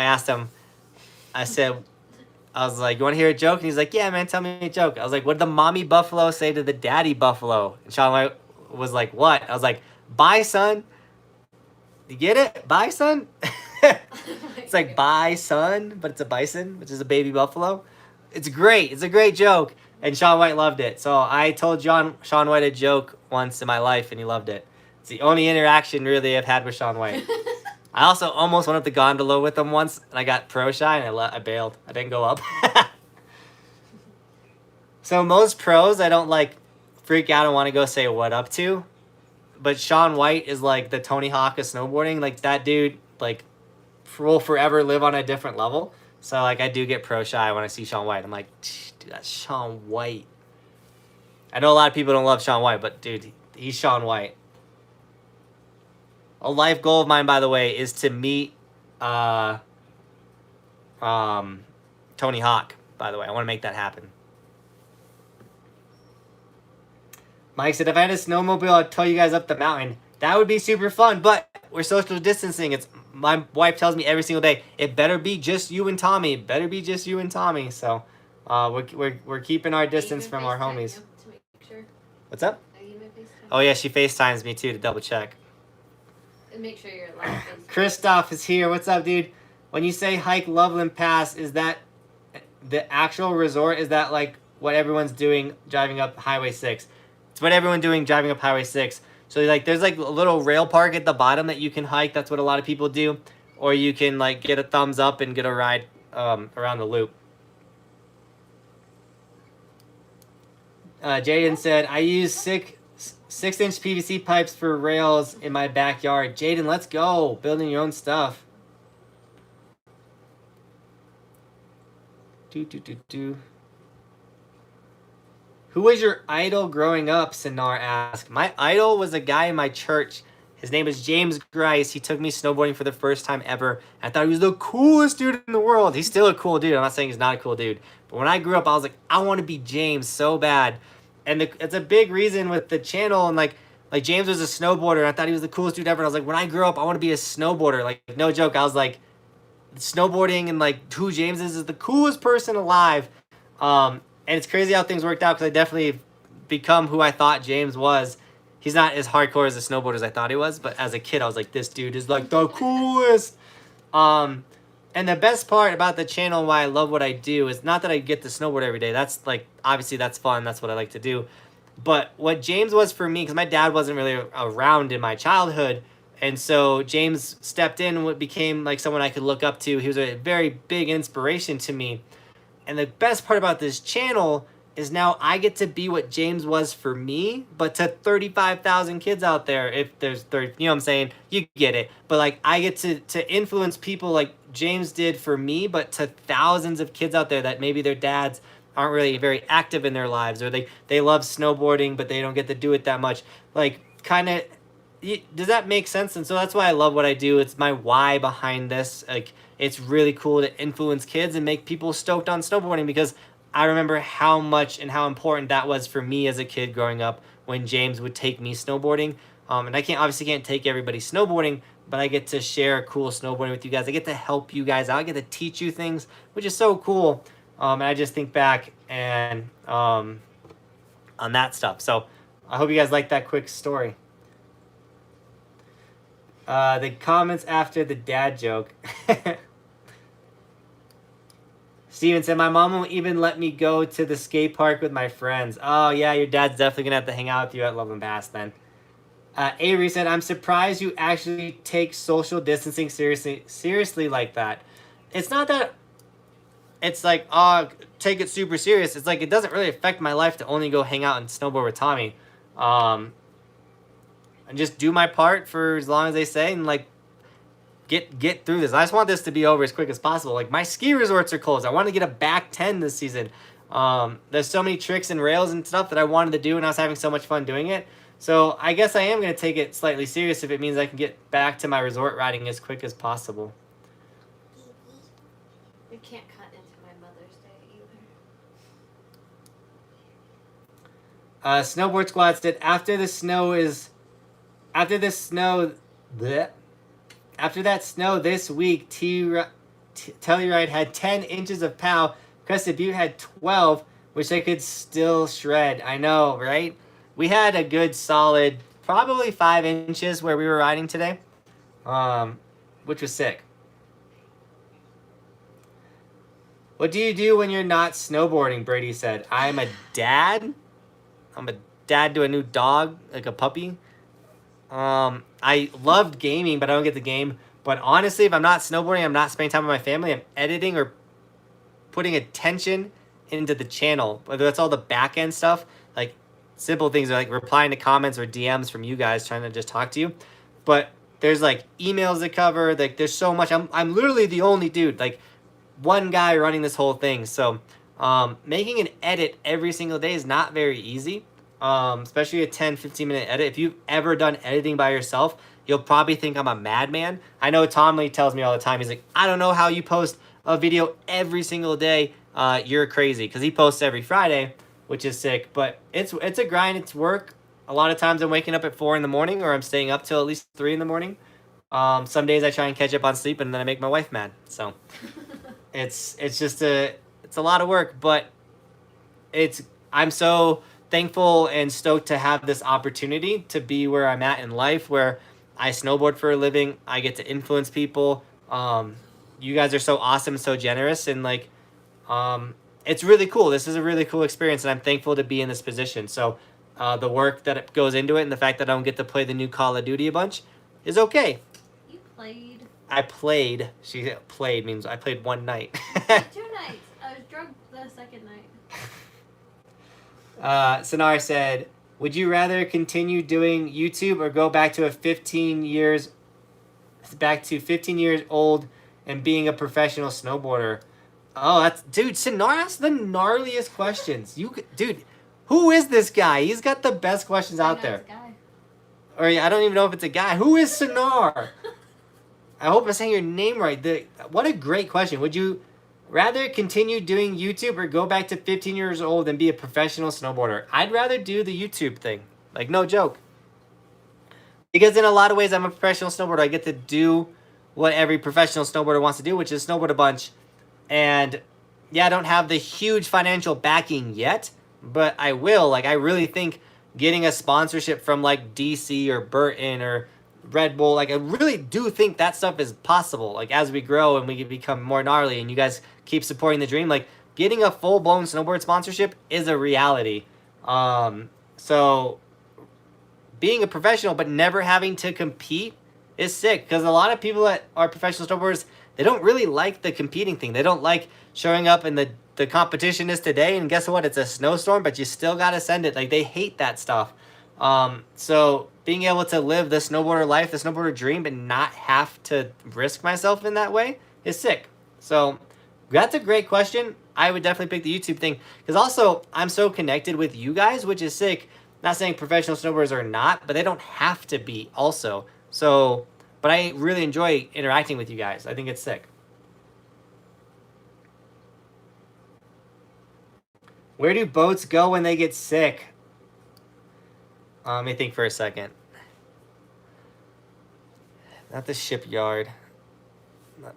asked him, I was like, you want to hear a joke? And he's like, yeah, man, tell me a joke. I was like, what did the mommy buffalo say to the daddy buffalo? And Sean White was like, what? I was like, bye, son. You get it? Bye, son? It's like bye, son, but it's a bison, which is a baby buffalo. It's great. It's a great joke. And Sean White loved it. So I told Sean White a joke once in my life, and he loved it. It's the only interaction really I've had with Sean White. I also almost went up the gondola with him once, and I got pro shy, and I bailed. I didn't go up. So most pros, I don't freak out and want to go say what up to. But Sean White is like the Tony Hawk of snowboarding. Like that dude, will forever live on a different level. So I do get pro shy when I see Sean White. I'm like, dude, that's Sean White. I know a lot of people don't love Sean White, but dude, he's Sean White. A life goal of mine, by the way, is to meet Tony Hawk, by the way. I want to make that happen. Mike said, if I had a snowmobile, I'd tow you guys up the mountain. That would be super fun, but we're social distancing. My wife tells me every single day, it better be just you and Tomie. It better be just you and Tomie. So we're keeping our distance from our homies. To make sure. What's up? FaceTime. Oh, yeah, she FaceTimes me, too, to double check. And make sure you're live. Christoph is here. What's up, dude? When you say hike Loveland Pass, is that the actual resort? Is that what everyone's doing driving up Highway 6? It's what everyone's doing driving up Highway 6. So there's a little rail park at the bottom that you can hike. That's what a lot of people do. Or you can get a thumbs up and get a ride around the loop. Jaden said, I use 6-inch PVC pipes for rails in my backyard. Jaden, let's go. Building your own stuff. Who was your idol growing up? Sinar asked. My idol was a guy in my church. His name is James Grice. He took me snowboarding for the first time ever. I thought he was the coolest dude in the world. He's still a cool dude. I'm not saying he's not a cool dude. But when I grew up, I was like, I want to be James so bad. And it's a big reason with the channel. And James was a snowboarder. And I thought he was the coolest dude ever. And I was like, when I grow up, I want to be a snowboarder. No joke. I was like, snowboarding and who James is the coolest person alive. And it's crazy how things worked out because I definitely become who I thought James was. He's not as hardcore as a snowboarder as I thought he was, but as a kid, I was like, this dude is the coolest. And the best part about the channel and why I love what I do is not that I get to snowboard every day. That's obviously that's fun. That's what I like to do. But what James was for me, because my dad wasn't really around in my childhood, and so James stepped in and became someone I could look up to. He was a very big inspiration to me. And the best part about this channel is now I get to be what James was for me, but to 35,000 kids out there. If there's 30, you know what I'm saying? You get it. But I get to influence people like James did for me, but to thousands of kids out there that maybe their dads aren't really very active in their lives, or they love snowboarding, but they don't get to do it that much. Does that make sense? And so that's why I love what I do. It's my why behind this. It's really cool to influence kids and make people stoked on snowboarding, because I remember how much and how important that was for me as a kid growing up when James would take me snowboarding. And I obviously can't take everybody snowboarding, but I get to share cool snowboarding with you guys. I get to help you guys out. I get to teach you things, which is so cool. And I just think back and on that stuff. So I hope you guys like that quick story. The comments after the dad joke. Steven said, my mom won't even let me go to the skate park with my friends. Oh, yeah, your dad's definitely going to have to hang out with you at Loveland Pass then. Avery said, I'm surprised you actually take social distancing seriously like that. It's not that it's like, oh, take it super serious. It's like, it doesn't really affect my life to only go hang out and snowboard with Tomie. And just do my part for as long as they say, and like get through this. I just want this to be over as quick as possible. Like, my ski resorts are closed. I want to get a back 10 this season. There's so many tricks and rails and stuff that I wanted to do, and I was having so much fun doing it. So I guess I am going to take it slightly serious if it means I can get back to my resort riding as quick as possible. You can't cut into my Mother's Day either. Snowboard Squad said, after that snow this week, Telluride had 10 inches of POW. Crested Butte had 12, which they could still shred. I know, right? We had a good solid, probably 5 inches where we were riding today, which was sick. What do you do when you're not snowboarding? Brady said. I'm a dad. I'm a dad to a new dog, like a puppy. I loved gaming, but I don't get the game. But honestly, if I'm not snowboarding, I'm not spending time with my family. I'm editing or putting attention into the channel. Whether that's all the back end stuff, like simple things like replying to comments or DMs from you guys trying to just talk to you. But there's like emails to cover. Like there's so much. I'm literally the only dude. Like one guy running this whole thing. So making an edit every single day is not very easy. Especially a 10-15 minute edit. If you've ever done editing by yourself, you'll probably think I'm a madman. I know Tomie tells me all the time, he's like, I don't know how you post a video every single day. You're crazy, because he posts every Friday, which is sick. But it's a grind, it's work. A lot of times I'm waking up at 4 in the morning, or I'm staying up till at least 3 in the morning. Some days I try and catch up on sleep, and then I make my wife mad. So it's a lot of work, but I'm so thankful and stoked to have this opportunity to be where I'm at in life, where I snowboard for a living. I get to influence people. You guys are so awesome, so generous, and like, it's really cool. This is a really cool experience, and I'm thankful to be in this position. So the work that goes into it and the fact that I don't get to play the new Call of Duty a bunch is okay. You played. I played. She played means I played one night. 2 nights. I was drunk the second night. Sonar said, would you rather continue doing YouTube or go back to 15 years old and being a professional snowboarder? Oh, dude, Sonar asks the gnarliest questions. Dude, who is this guy? He's got the best questions out there. Guy. Or I don't even know if it's a guy. Who is Sonar? I hope I'm saying your name right. What a great question. Would you rather continue doing YouTube or go back to 15 years old and be a professional snowboarder? I'd rather do the YouTube thing. Like, no joke. Because in a lot of ways, I'm a professional snowboarder. I get to do what every professional snowboarder wants to do, which is snowboard a bunch. And yeah, I don't have the huge financial backing yet, but I will. Like, I really think getting a sponsorship from like DC or Burton or Red Bull, like I really do think that stuff is possible. Like as we grow and we become more gnarly and you guys keep supporting the dream, like getting a full-blown snowboard sponsorship is a reality. So being a professional but never having to compete is sick, because a lot of people that are professional snowboarders, they don't really like the competing thing. They don't like showing up and the competition is today, and guess what? It's a snowstorm, but you still got to send it. Like they hate that stuff. So being able to live the snowboarder life, the snowboarder dream, and not have to risk myself in that way is sick. So that's a great question. I would definitely pick the YouTube thing, because also I'm so connected with you guys, which is sick. Not saying professional snowboarders are not, but they don't have to be also. So, but I really enjoy interacting with you guys. I think it's sick. Where do boats go when they get sick? Let me think for a second. Not the shipyard. Not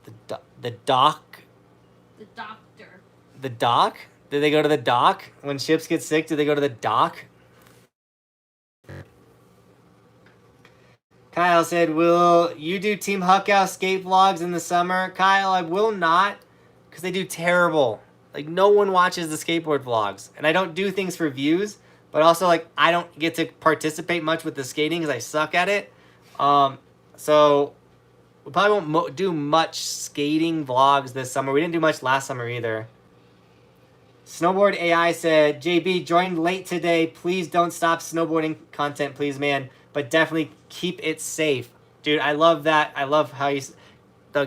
the dock. The doctor. The dock? Did they go to the dock? When ships get sick, do they go to the dock? Kyle said, will you do Team Huckhouse skate vlogs in the summer? Kyle, I will not, because they do terrible. Like, no one watches the skateboard vlogs. And I don't do things for views, but also, like, I don't get to participate much with the skating because I suck at it. So We probably won't do much skating vlogs this summer. We didn't do much last summer either. Snowboard AI said, JB, joined late today. Please don't stop snowboarding content, please, man. But definitely keep it safe. Dude, I love that. I love how you...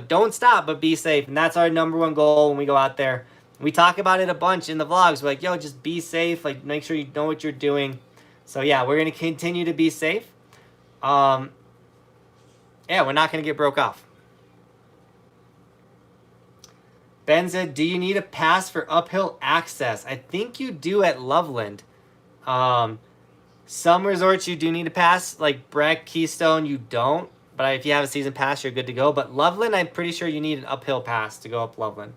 Don't stop, but be safe. And that's our #1 goal when we go out there. We talk about it a bunch in the vlogs. We're like, yo, just be safe. Like, make sure you know what you're doing. So, yeah, we're going to continue to be safe. Yeah, we're not going to get broke off. Ben said, do you need a pass for uphill access? I think you do at Loveland. Some resorts you do need a pass, like Breck, Keystone, you don't. But if you have a season pass, you're good to go. But Loveland, I'm pretty sure you need an uphill pass to go up Loveland.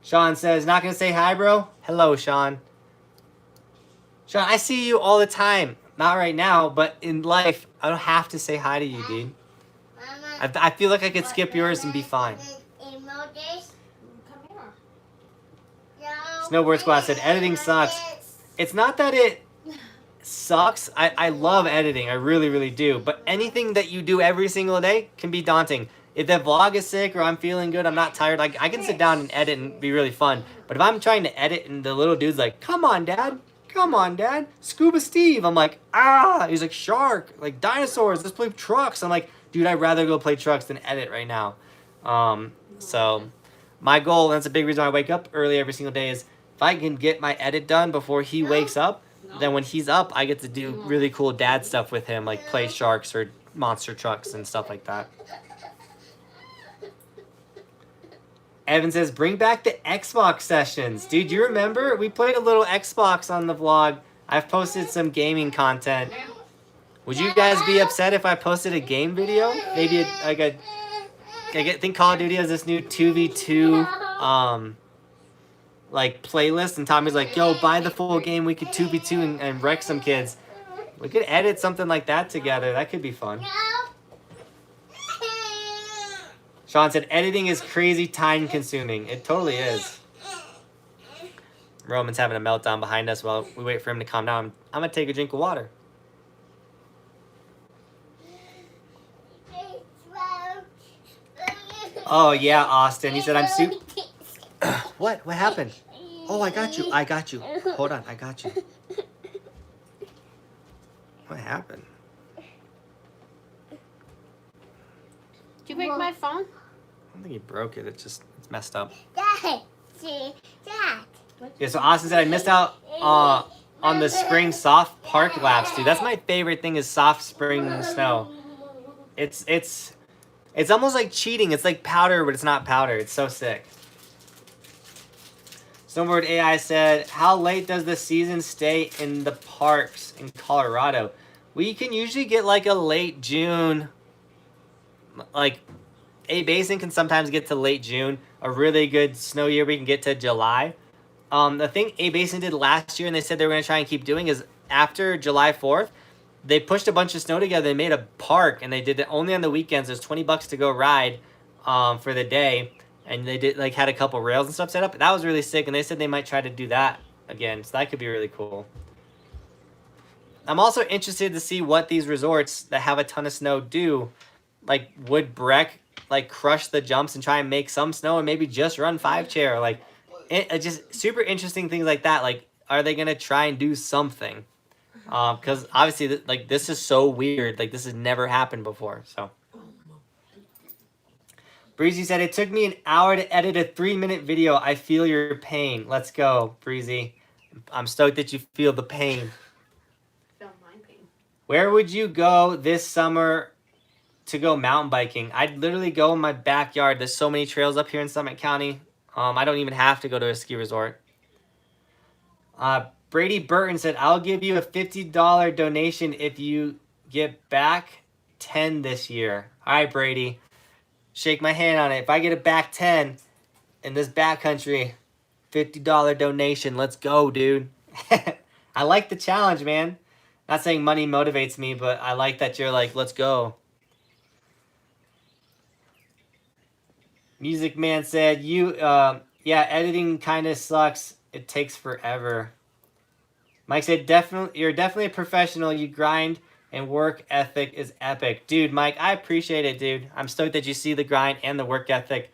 Sean says, not going to say hi, bro? Hello, Sean. Sean, I see you all the time. Not right now, but in life, I don't have to say hi to you, dude. I feel like I could skip yours and be fine. Snowboard Squad said, editing sucks. It's not that it sucks. I love editing. I really, really do. But anything that you do every single day can be daunting. If the vlog is sick or I'm feeling good, I'm not tired, like I can sit down and edit and be really fun. But if I'm trying to edit and the little dude's like, come on, Dad. Come on, Dad. Scuba Steve. I'm like, ah. He's like, shark. Like, dinosaurs. Let's play trucks. I'm like, dude, I'd rather go play trucks than edit right now. So my goal, and that's a big reason I wake up early every single day, is if I can get my edit done before he wakes up, then when he's up, I get to do really cool dad stuff with him, like play sharks or monster trucks and stuff like that. Evan says, bring back the Xbox sessions. Dude, you remember? We played a little Xbox on the vlog. I've posted some gaming content. Would you guys be upset if I posted a game video? Maybe I think Call of Duty has this new 2v2 like playlist, and Tommy's like, yo, buy the full game, we could 2v2 and wreck some kids. We could edit something like that together. That could be fun. Sean said, editing is crazy time consuming. It totally is. Roman's having a meltdown behind us while we wait for him to calm down. I'm going to take a drink of water. Oh, yeah, Austin. He said, I'm super... What? What happened? Oh, I got you. I got you. Hold on. I got you. What happened? Did you break my phone? I don't think he broke it. It's messed up. Dad. Yeah, so Austin said I missed out on the spring soft park laps, dude. That's my favorite thing is soft spring snow. It's almost like cheating. It's like powder, but it's not powder. It's so sick. Snowboard AI said, how late does the season stay in the parks in Colorado? We can usually get like a late June. Like A Basin can sometimes get to late June. A really good snow year we can get to July. The thing A Basin did last year and they said they were going to try and keep doing is after July 4th, they pushed a bunch of snow together. They made a park and they did it only on the weekends. There's $20 to go ride for the day. And they did like had a couple rails and stuff set up. That was really sick. And they said they might try to do that again. So that could be really cool. I'm also interested to see what these resorts that have a ton of snow do. Like, would Breck like crush the jumps and try and make some snow and maybe just run 5-chair? Like, just super interesting things like that. Like, are they gonna try and do something? Because obviously, like, this is so weird. Like, this has never happened before. So, Breezy said it took me an hour to edit a 3-minute video. I feel your pain. Let's go, Breezy. I'm stoked that you feel the pain. Feel my pain. Where would you go this summer to go mountain biking? I'd literally go in my backyard. There's so many trails up here in Summit County. I don't even have to go to a ski resort. Brady Burton said, I'll give you a $50 donation if you get back 10 this year. All right, Brady. Shake my hand on it. If I get it back 10 in this backcountry, $50 donation. Let's go, dude. I like the challenge, man. Not saying money motivates me, but I like that you're like, let's go. Music Man said, yeah, editing kind of sucks. It takes forever. Mike said, you're definitely a professional. You grind and work ethic is epic. Dude, Mike, I appreciate it, dude. I'm stoked that you see the grind and the work ethic.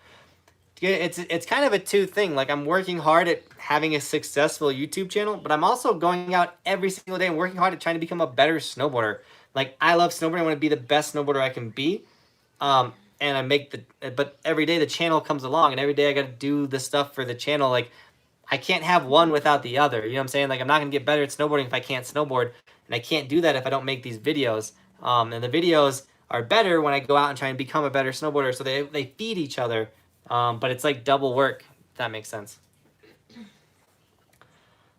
It's kind of a two thing. Like, I'm working hard at having a successful YouTube channel, but I'm also going out every single day and working hard at trying to become a better snowboarder. Like, I love snowboarding. I want to be the best snowboarder I can be. And I make but every day the channel comes along, and every day I got to do the stuff for the channel. Like, I can't have one without the other. You know what I'm saying? Like, I'm not going to get better at snowboarding if I can't snowboard, and I can't do that if I don't make these videos. And the videos are better when I go out and try and become a better snowboarder, so they feed each other. But it's like double work, if that makes sense.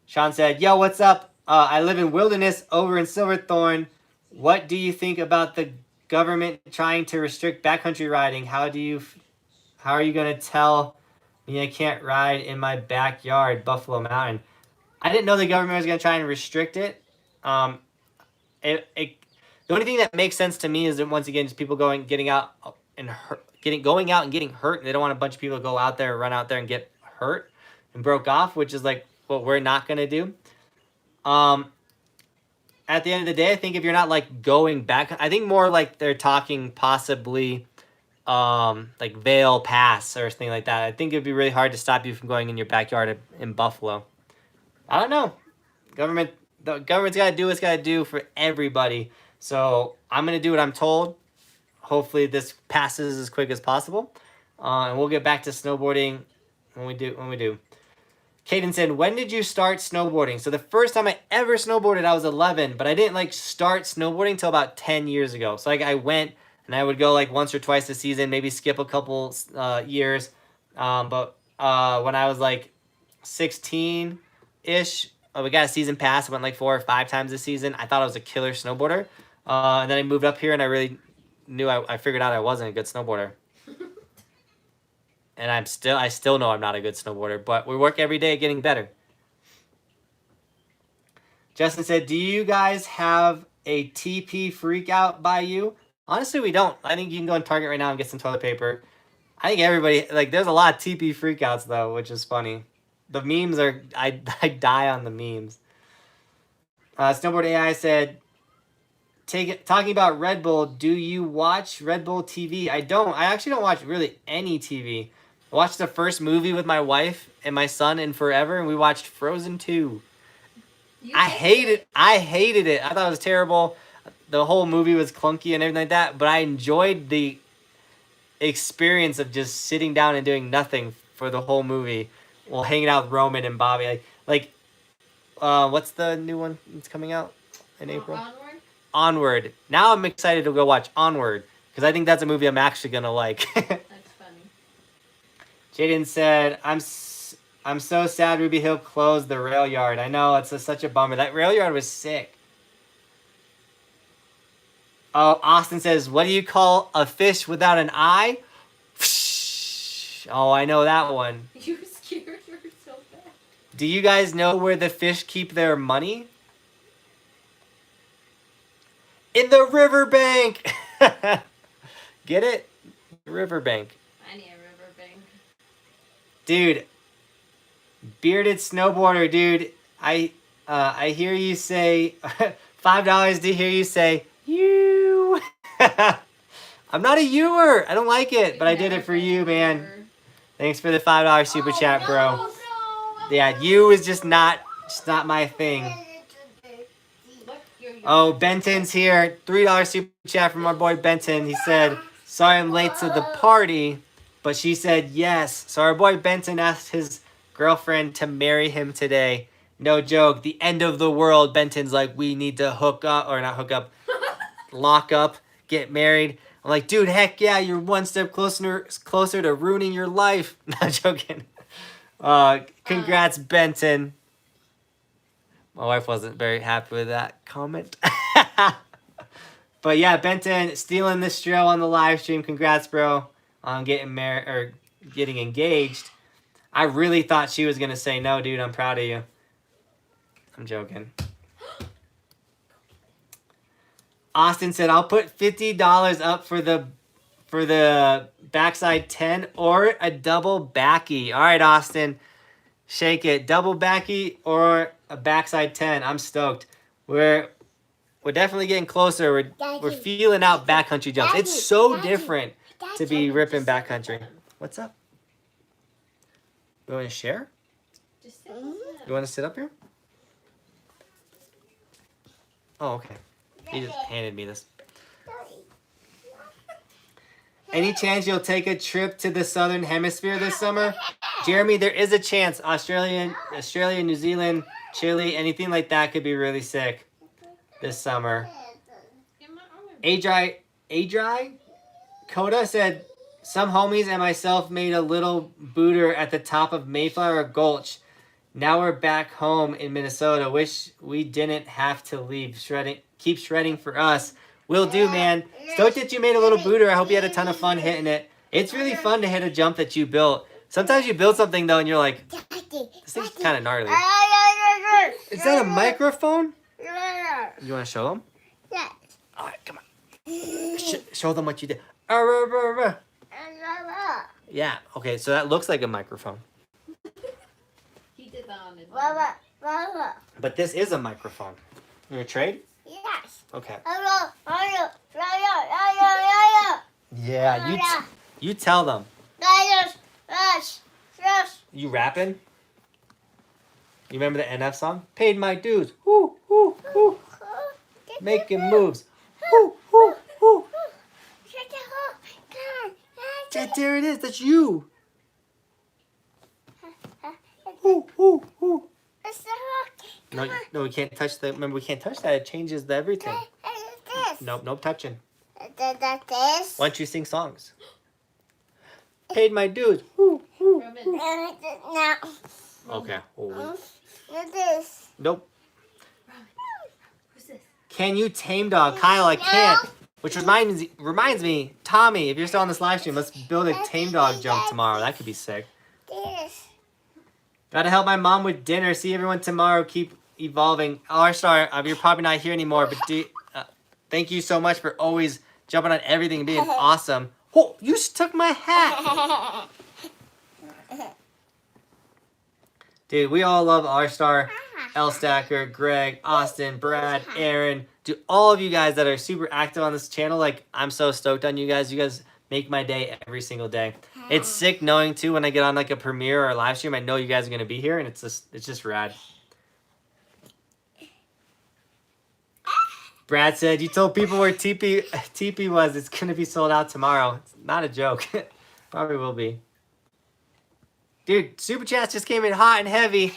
Sean said, yo, what's up? I live in Wilderness over in Silverthorne. What do you think about the government trying to restrict backcountry riding? How are you going to tell me I can't ride in my backyard, Buffalo Mountain? I didn't know the government was going to try and restrict it. The only thing that makes sense to me is that, once again, just people getting out and getting hurt, and they don't want a bunch of people to go out there, run out there and get hurt and broke off, which is like what we're not going to do. At the end of the day, I think if you're not like going back, I think more like they're talking possibly like Vail Pass or something like that. I think it'd be really hard to stop you from going in your backyard in Buffalo. I don't know. The government's got to do what's got to do for everybody. So I'm going to do what I'm told. Hopefully this passes as quick as possible. And we'll get back to snowboarding when we do. Caden said, when did you start snowboarding? So the first time I ever snowboarded, I was 11, but I didn't like start snowboarding until about 10 years ago. So like I went and I would go like once or twice a season, maybe skip a couple years. But when I was like 16-ish, we got a season pass. I went like 4 or 5 times a season. I thought I was a killer snowboarder. And then I moved up here and I really knew I figured out I wasn't a good snowboarder. And I still know I'm not a good snowboarder, but we work every day at getting better. Justin said, do you guys have a TP freak out by you? Honestly, we don't. I think you can go on Target right now and get some toilet paper. I think everybody, like, there's a lot of TP freakouts though, which is funny. The memes are, I die on the memes. Snowboard AI said, talking about Red Bull, do you watch Red Bull TV? I don't. I actually don't watch really any TV. I watched the first movie with my wife and my son in forever, and we watched Frozen 2. I hated it. I thought it was terrible. The whole movie was clunky and everything like that, but I enjoyed the experience of just sitting down and doing nothing for the whole movie while hanging out with Roman and Bobby. What's the new one that's coming out in April? Onward. Now I'm excited to go watch Onward, because I think that's a movie I'm actually going to like. That's funny. Jaden said, I'm so sad Ruby Hill closed the rail yard. I know, it's such a bummer. That rail yard was sick. Oh, Austin says, what do you call a fish without an eye? Oh, I know that one. You scared her so bad. Do you guys know where the fish keep their money? In the riverbank. Get it? Riverbank. I need a riverbank. Dude, bearded snowboarder, dude. I hear you say $5 to hear you say you. I'm not a ewer. I don't like it, but I did it for you, man. Thanks for the $5 super chat, bro. No. Yeah, you is just not my thing. Oh, Benton's here. $3 super chat from our boy Benton. He said, sorry I'm late to the party, but she said yes. So our boy Benton asked his girlfriend to marry him today. No joke. The end of the world. Benton's like, we need to hook up, or not hook up, lock up, get married. I'm like, dude, heck yeah, you're one step closer to ruining your life. Not joking. Congrats, Benton. My wife wasn't very happy with that comment. But yeah, Benton stealing this drill on the live stream. Congrats, bro, on getting married or getting engaged. I really thought she was gonna say no, dude. I'm proud of you. I'm joking. Austin said, I'll put $50 up for the backside 10 or a double backy. All right, Austin. Shake it. Double backy or a backside 10. I'm stoked. We're We're definitely getting closer. We're feeling out backcountry jumps. It's so different to be ripping backcountry. What's up? You want to share? Just sit. You want to sit up here? Oh, okay. He just handed me this. Any chance you'll take a trip to the southern hemisphere this summer? Jeremy, there is a chance. Australia, New Zealand, Chile, anything like that could be really sick this summer. Adri Coda said, some homies and myself made a little booter at the top of Mayflower Gulch. Now we're back home in Minnesota. Wish we didn't have to leave. Keep shredding for us. Will do, man. Stoked that you made a little booter. I hope you had a ton of fun hitting it. It's really fun to hit a jump that you built. Sometimes you build something, though, and you're like, this thing's kind of gnarly. Is that a microphone? You want to show them? Yes. All right, come on. Show them what you did. Yeah, okay, so that looks like a microphone. He did that on his own. But this is a microphone. You want to trade? Yes. Okay. Yeah. Yeah, you tell them. You rapping? You remember the NF song? Paid my dues. Woo, woo, woo. Making moves. Woo, woo, woo. There it is. That's you. Woo, woo, woo. No, we can't touch that. Remember, we can't touch that. It changes everything. Nope, touching. Why don't you sing songs? Paid my dues. Woo, woo. Roman. Okay. Oh. This. Nope. Who's this? Can you tame dog? Kyle, I can't. Which reminds me, Tommy, if you're still on this live stream, let's build a tame dog jump tomorrow. That could be sick. This. Gotta help my mom with dinner. See everyone tomorrow. Keep evolving. R-Star, you're probably not here anymore, but thank you so much for always jumping on everything and being awesome. Oh, you just took my hat. Dude, we all love R-Star, L Stacker, Greg, Austin, Brad, Aaron. To all of you guys that are super active on this channel, like, I'm so stoked on you guys. You guys make my day every single day. It's sick knowing, too, when I get on, like, a premiere or a live stream, I know you guys are going to be here, and it's just rad. Brad said, you told people where TP was. It's going to be sold out tomorrow. It's not a joke. Probably will be. Dude, Super Chats just came in hot and heavy.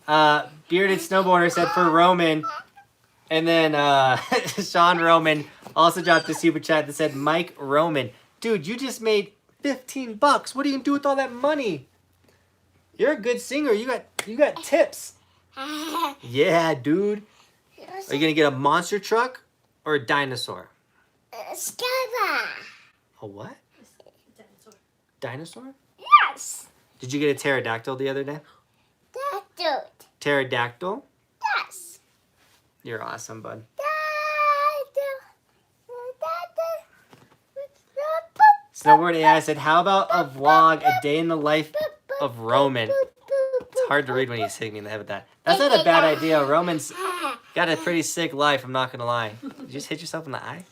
Bearded Snowboarder said for Roman. And then Sean Roman also dropped a Super Chat that said Mike Roman. Dude, you just made $15. What are you going to do with all that money? You're a good singer. You got tips. Yeah, dude. Are you going to get a monster truck or a dinosaur? A what? Dinosaur. Dinosaur? Yes. Did you get a pterodactyl the other day? That dude. Pterodactyl? Yes. You're awesome, bud. Snowboard AI said, how about a vlog, a day in the life of Roman? It's hard to read when he's hitting me in the head with that. That's not a bad idea. Roman's got a pretty sick life, I'm not going to lie. Did you just hit yourself in the eye?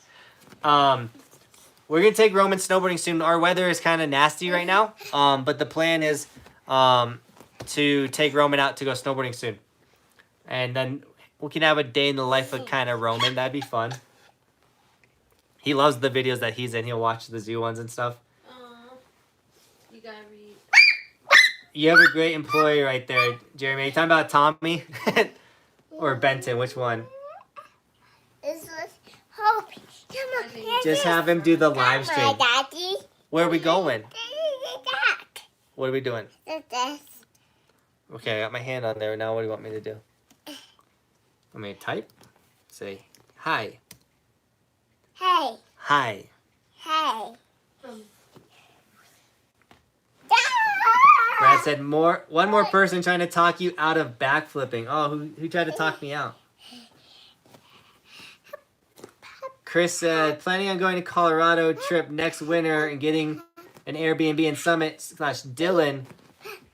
We're going to take Roman snowboarding soon. Our weather is kind of nasty right now, but the plan is to take Roman out to go snowboarding soon. And then we can have a day in the life of kind of Roman. That'd be fun. He loves the videos that he's in. He'll watch the zoo ones and stuff. You gotta read. You have a great employee right there, Jeremy. Are you talking about Tomie? Or Benton? Which one? Just have him do the live stream. Where are we going? What are we doing? Okay, I got my hand on there. Now what do you want me to do? Want me to type? Say, hi. Hey. Hi. Hey. Brad said, one more person trying to talk you out of backflipping. Oh, who tried to talk me out? Chris said, planning on going to Colorado trip next winter and getting an Airbnb in Summit / Dillon.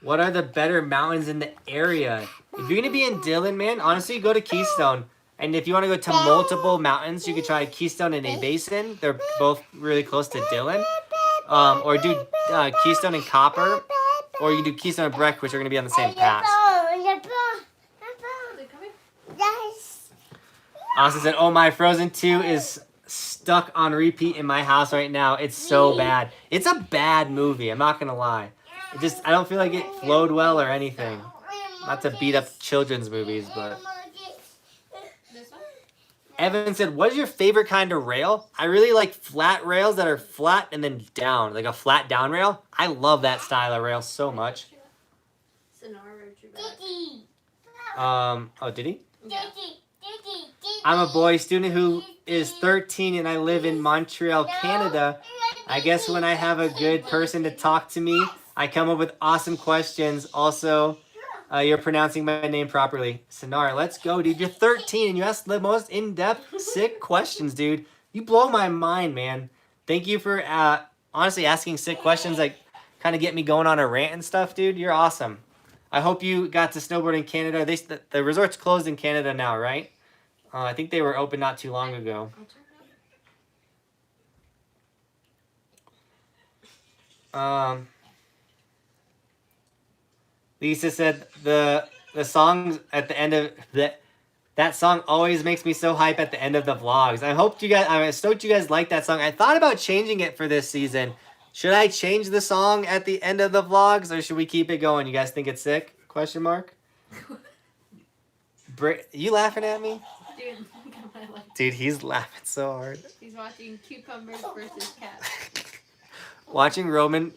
What are the better mountains in the area? If you're going to be in Dillon, man, honestly, go to Keystone. And if you want to go to multiple mountains, you could try Keystone and A Basin. They're both really close to Dillon. Or do Keystone and Copper. Or you can do Keystone and Breck, which are going to be on the same pass. Austin said, oh, my Frozen 2 is stuck on repeat in my house right now. It's so bad. It's a bad movie. I'm not going to lie. I don't feel like it flowed well or anything. Not to beat up children's movies, but... Evan said, what is your favorite kind of rail? I really like flat rails that are flat and then down, like a flat down rail. I love that style of rail so much. Oh, did he? Yeah. I'm a boy student who is 13 and I live in Montreal, Canada. I guess when I have a good person to talk to me, I come up with awesome questions. Also, you're pronouncing my name properly. Sonar, let's go, dude. You're 13 and you ask the most in-depth, sick questions, dude. You blow my mind, man. Thank you for honestly asking sick questions that kind of get me going on a rant and stuff, dude. You're awesome. I hope you got to snowboard in Canada. The resort's closed in Canada now, right? I think they were open not too long ago. Lisa said the songs at the end of that song always makes me so hype at the end of the vlogs. I'm stoked you guys like that song. I thought about changing it for this season. Should I change the song at the end of the vlogs or should we keep it going? You guys think it's sick? Question mark. You laughing at me? Dude, he's laughing so hard. He's watching Cucumbers versus Cats. Watching Roman,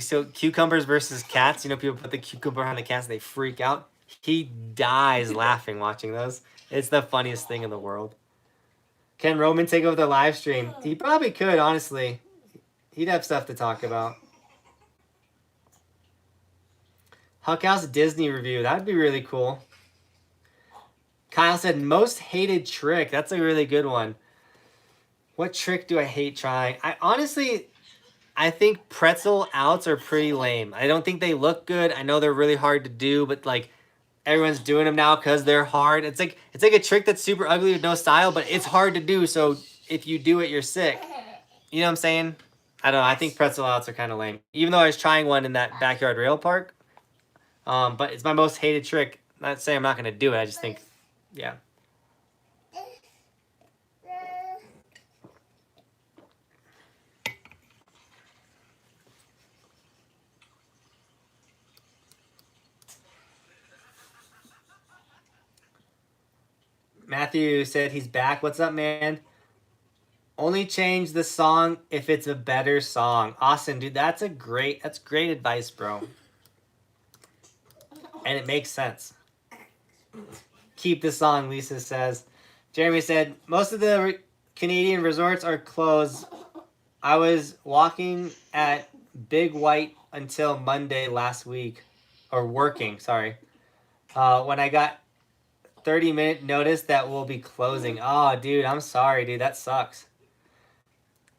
so cucumbers versus cats. You know, people put the cucumber on the cats and they freak out. He dies laughing watching those. It's the funniest thing in the world. Can Roman take over the live stream? He probably could, honestly. He'd have stuff to talk about. Huckhouse Disney review. That'd be really cool. Kyle said, most hated trick. That's a really good one. What trick do I hate trying? I think pretzel outs are pretty lame. I don't think they look good. I know they're really hard to do, but like everyone's doing them now because they're hard. It's like a trick that's super ugly with no style, but it's hard to do. So if you do it, you're sick. You know what I'm saying? I don't know. I think pretzel outs are kind of lame. Even though I was trying one in that backyard rail park. But it's my most hated trick. Not saying I'm not going to do it. I just think, yeah. Matthew said he's back. What's up, man? Only change the song if it's a better song. Awesome, dude. That's great advice, bro. And it makes sense. Keep the song, Lisa says. Jeremy said, most of the Canadian resorts are closed. I was walking at Big White until Monday last week. Or working, sorry. When I got 30-minute notice that we'll be closing. Oh, dude, I'm sorry, dude. That sucks.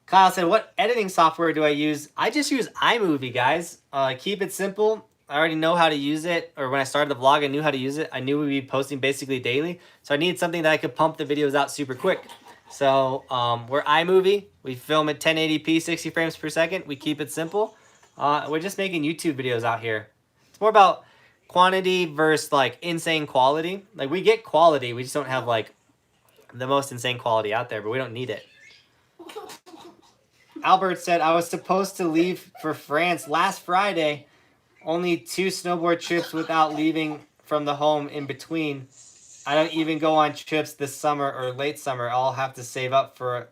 Kyle said, what editing software do I use? I just use iMovie, guys. Keep it simple. I already know how to use it. Or when I started the vlog, I knew how to use it. I knew we'd be posting basically daily. So I needed something that I could pump the videos out super quick. So we're iMovie. We film at 1080p, 60 frames per second. We keep it simple. We're just making YouTube videos out here. It's more about quantity versus like insane quality. Like we get quality. We just don't have like the most insane quality out there, but we don't need it. Albert said, I was supposed to leave for France last Friday. Only 2 snowboard trips without leaving from the home in between. I don't even go on trips this summer or late summer. I'll have to save up for,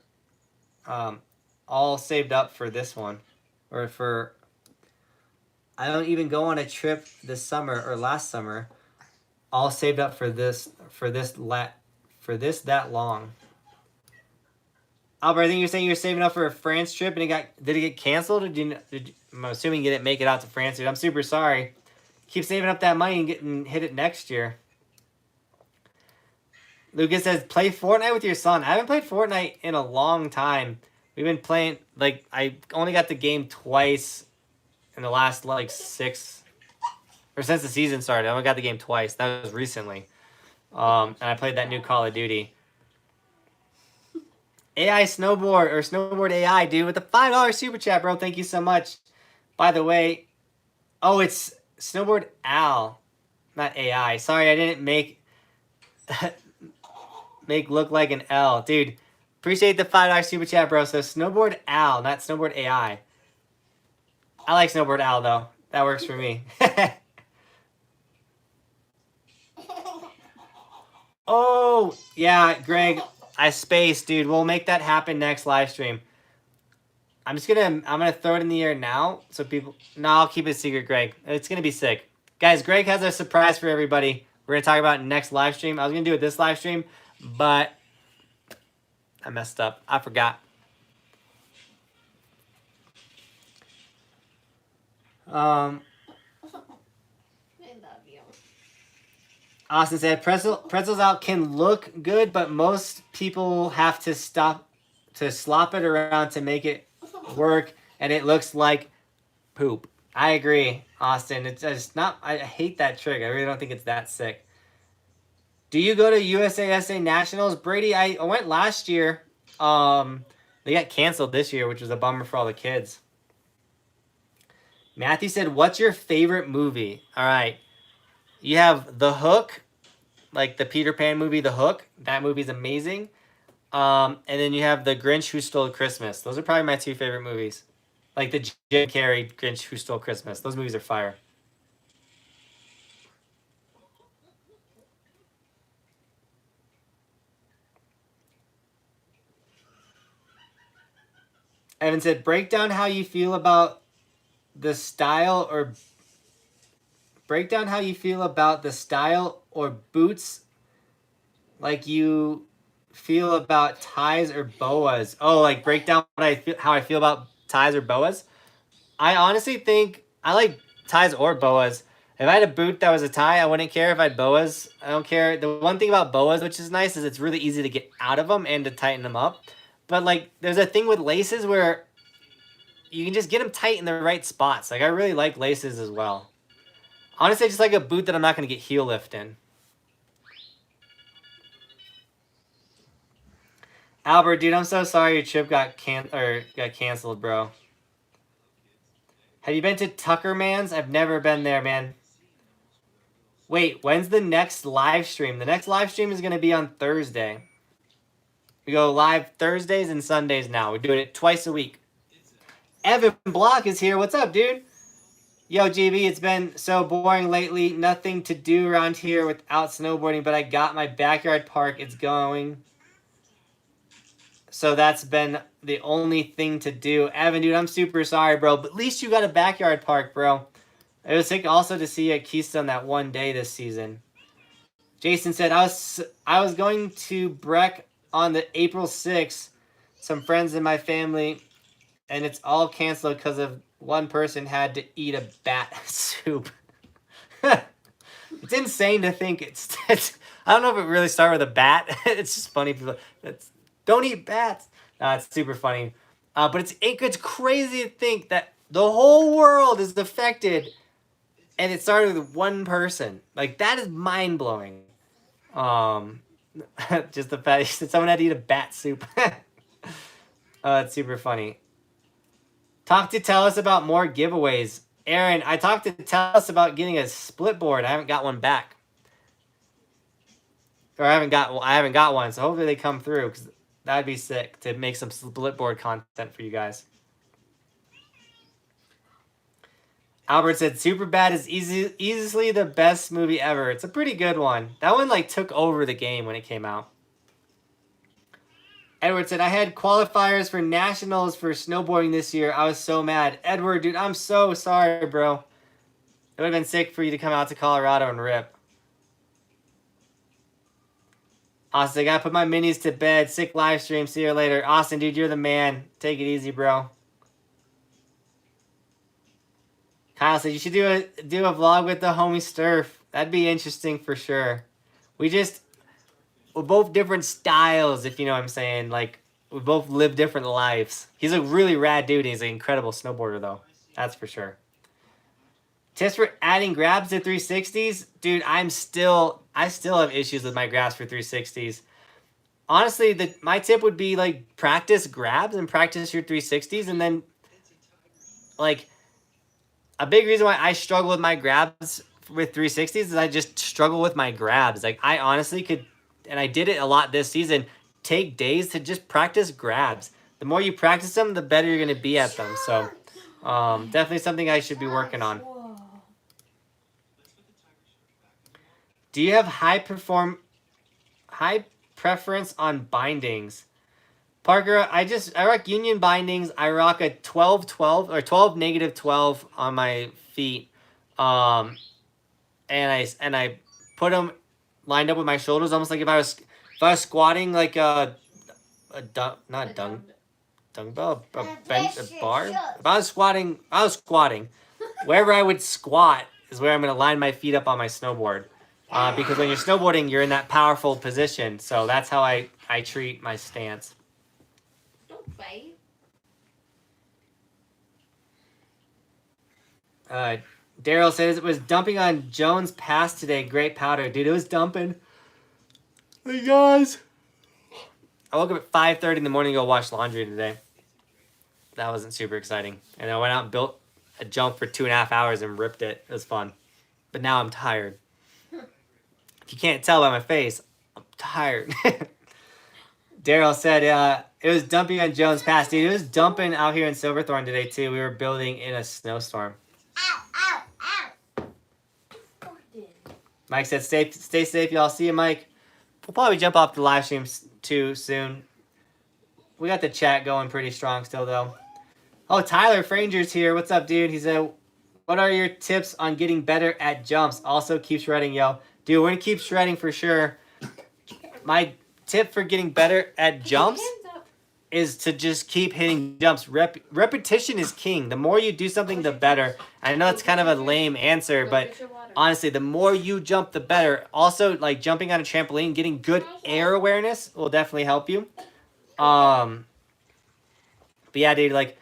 all saved up for this one. Or for, I don't even go on a trip this summer or last summer. All saved up for this that long. Albert, I think you're saying you're saving up for a France trip and did it get canceled? Or I'm assuming you didn't make it out to France, dude. I'm super sorry. Keep saving up that money and hit it next year. Lucas says, play Fortnite with your son. I haven't played Fortnite in a long time. We've been playing, like, I only got the game twice in the last, like, 6, or since the season started. I only got the game twice. That was recently. And I played that new Call of Duty. AI Snowboard or Snowboard AI, dude, with the $5 super chat, bro. Thank you so much. By the way, oh, it's Snowboard Al, not AI. Sorry, I didn't make look like an L, dude. Appreciate the $5 super chat, bro. So Snowboard Al, not Snowboard AI. I like Snowboard Al though. That works for me. Oh yeah, Greg, I spaced, dude. We'll make that happen next live stream. I'm gonna throw it in the air now, so people. No, I'll keep it a secret, Greg. It's gonna be sick, guys. Greg has a surprise for everybody. We're gonna talk about next live stream. I was gonna do it this live stream, but I messed up. I forgot. I love you. Austin said pretzels out can look good, but most people have to slop it around to make it work, and it looks like poop. I agree, Austin. It's just not. I hate that trick. I really don't think it's that sick. Do you go to USASA Nationals, Brady? I went last year. They got canceled this year, which was a bummer for all the kids. Matthew said, "What's your favorite movie?" All right, you have The Hook, like the Peter Pan movie, The Hook. That movie's amazing. And then you have The Grinch Who Stole Christmas. Those are probably my two favorite movies. Like the Jim Carrey Grinch Who Stole Christmas. Those movies are fire. Evan said, break down how you feel about the style or boots like you feel about ties or boas. Oh, like break down how I feel about ties or boas. I honestly think I like ties or boas. If I had a boot that was a tie, I wouldn't care. If I had boas, I don't care. The one thing about boas, which is nice, is it's really easy to get out of them and to tighten them up. But like, there's a thing with laces where you can just get them tight in the right spots. Like, I really like laces as well. Honestly, I just like a boot that I'm not going to get heel lift in. Albert, dude, I'm so sorry your trip got canceled, bro. Have you been to Tuckerman's? I've never been there, man. Wait, when's the next live stream? The next live stream is going to be on Thursday. We go live Thursdays and Sundays now. We're doing it twice a week. Evan Block is here. What's up, dude? Yo, GB, it's been so boring lately. Nothing to do around here without snowboarding, but I got my backyard park. It's going. So that's been the only thing to do. Evan, dude, I'm super sorry, bro. But at least you got a backyard park, bro. It was sick also to see you at Keystone that one day this season. Jason said, I was going to Breck on the April 6th. Some friends in my family, and it's all canceled because of one person had to eat a bat soup. It's insane to think it's I don't know if it really started with a bat. It's just funny. People, don't eat bats. It's super funny. But it's crazy to think that the whole world is affected, and it started with one person. Like, that is mind blowing. Just the fact that someone had to eat a bat soup. It's super funny. Tell us about more giveaways. Aaron, I talked to tell us about getting a split board. I haven't got one back. Or I haven't got one, so hopefully they come through, because that'd be sick to make some split board content for you guys. Albert said, Superbad is easily the best movie ever. It's a pretty good one. That one like took over the game when it came out. Edward said, I had qualifiers for nationals for snowboarding this year. I was so mad. Edward, dude, I'm so sorry, bro. It would have been sick for you to come out to Colorado and rip. Austin, I gotta put my minis to bed. Sick live stream. See you later. Austin, dude, you're the man. Take it easy, bro. Kyle said, you should do a vlog with the homie Sturf. That'd be interesting for sure. We're both different styles, if you know what I'm saying. Like, we both live different lives. He's a really rad dude. He's an incredible snowboarder, though. That's for sure. Tips for adding grabs to 360s? Dude, I still have issues with my grabs for 360s. Honestly, my tip would be like practice grabs and practice your 360s, and then like a big reason why I struggle with my grabs with 360s is I just struggle with my grabs. Like I honestly could, and I did it a lot this season, take days to just practice grabs. The more you practice them, the better you're going to be at them. So definitely something I should be working on. Do you have high preference on bindings? Parker, I rock union bindings. I rock a 12-12 or 12-12 on my feet. And I put them lined up with my shoulders, almost like if I was squatting like a dung bell, a bench, a bar. If I was squatting. Wherever I would squat is where I'm gonna line my feet up on my snowboard. Because when you're snowboarding, you're in that powerful position. So that's how I treat my stance. Don't bite. Daryl says it was dumping on Jones Pass today. Great powder. Dude, it was dumping. Hey, guys. I woke up at 5:30 in the morning to go wash laundry today. That wasn't super exciting. And I went out and built a jump for 2.5 hours and ripped it. It was fun. But now I'm tired. If you can't tell by my face, I'm tired. Daryl said it was dumping on Jones Pass. Dude, it was dumping out here in Silverthorne today, too. We were building in a snowstorm. Mike said, stay safe, y'all. See you, Mike. We'll probably jump off the live stream too soon. We got the chat going pretty strong still, though. Oh, Tyler Franger's here. What's up, dude? He said, what are your tips on getting better at jumps? Also, keep shredding, yo. Dude, we're going to keep shredding for sure. My tip for getting better at jumps is to just keep hitting jumps. Repetition is king. The more you do something, the better. I know it's kind of a lame answer, but honestly, the more you jump, the better. Also, like jumping on a trampoline, getting good air awareness will definitely help you. But yeah, dude, like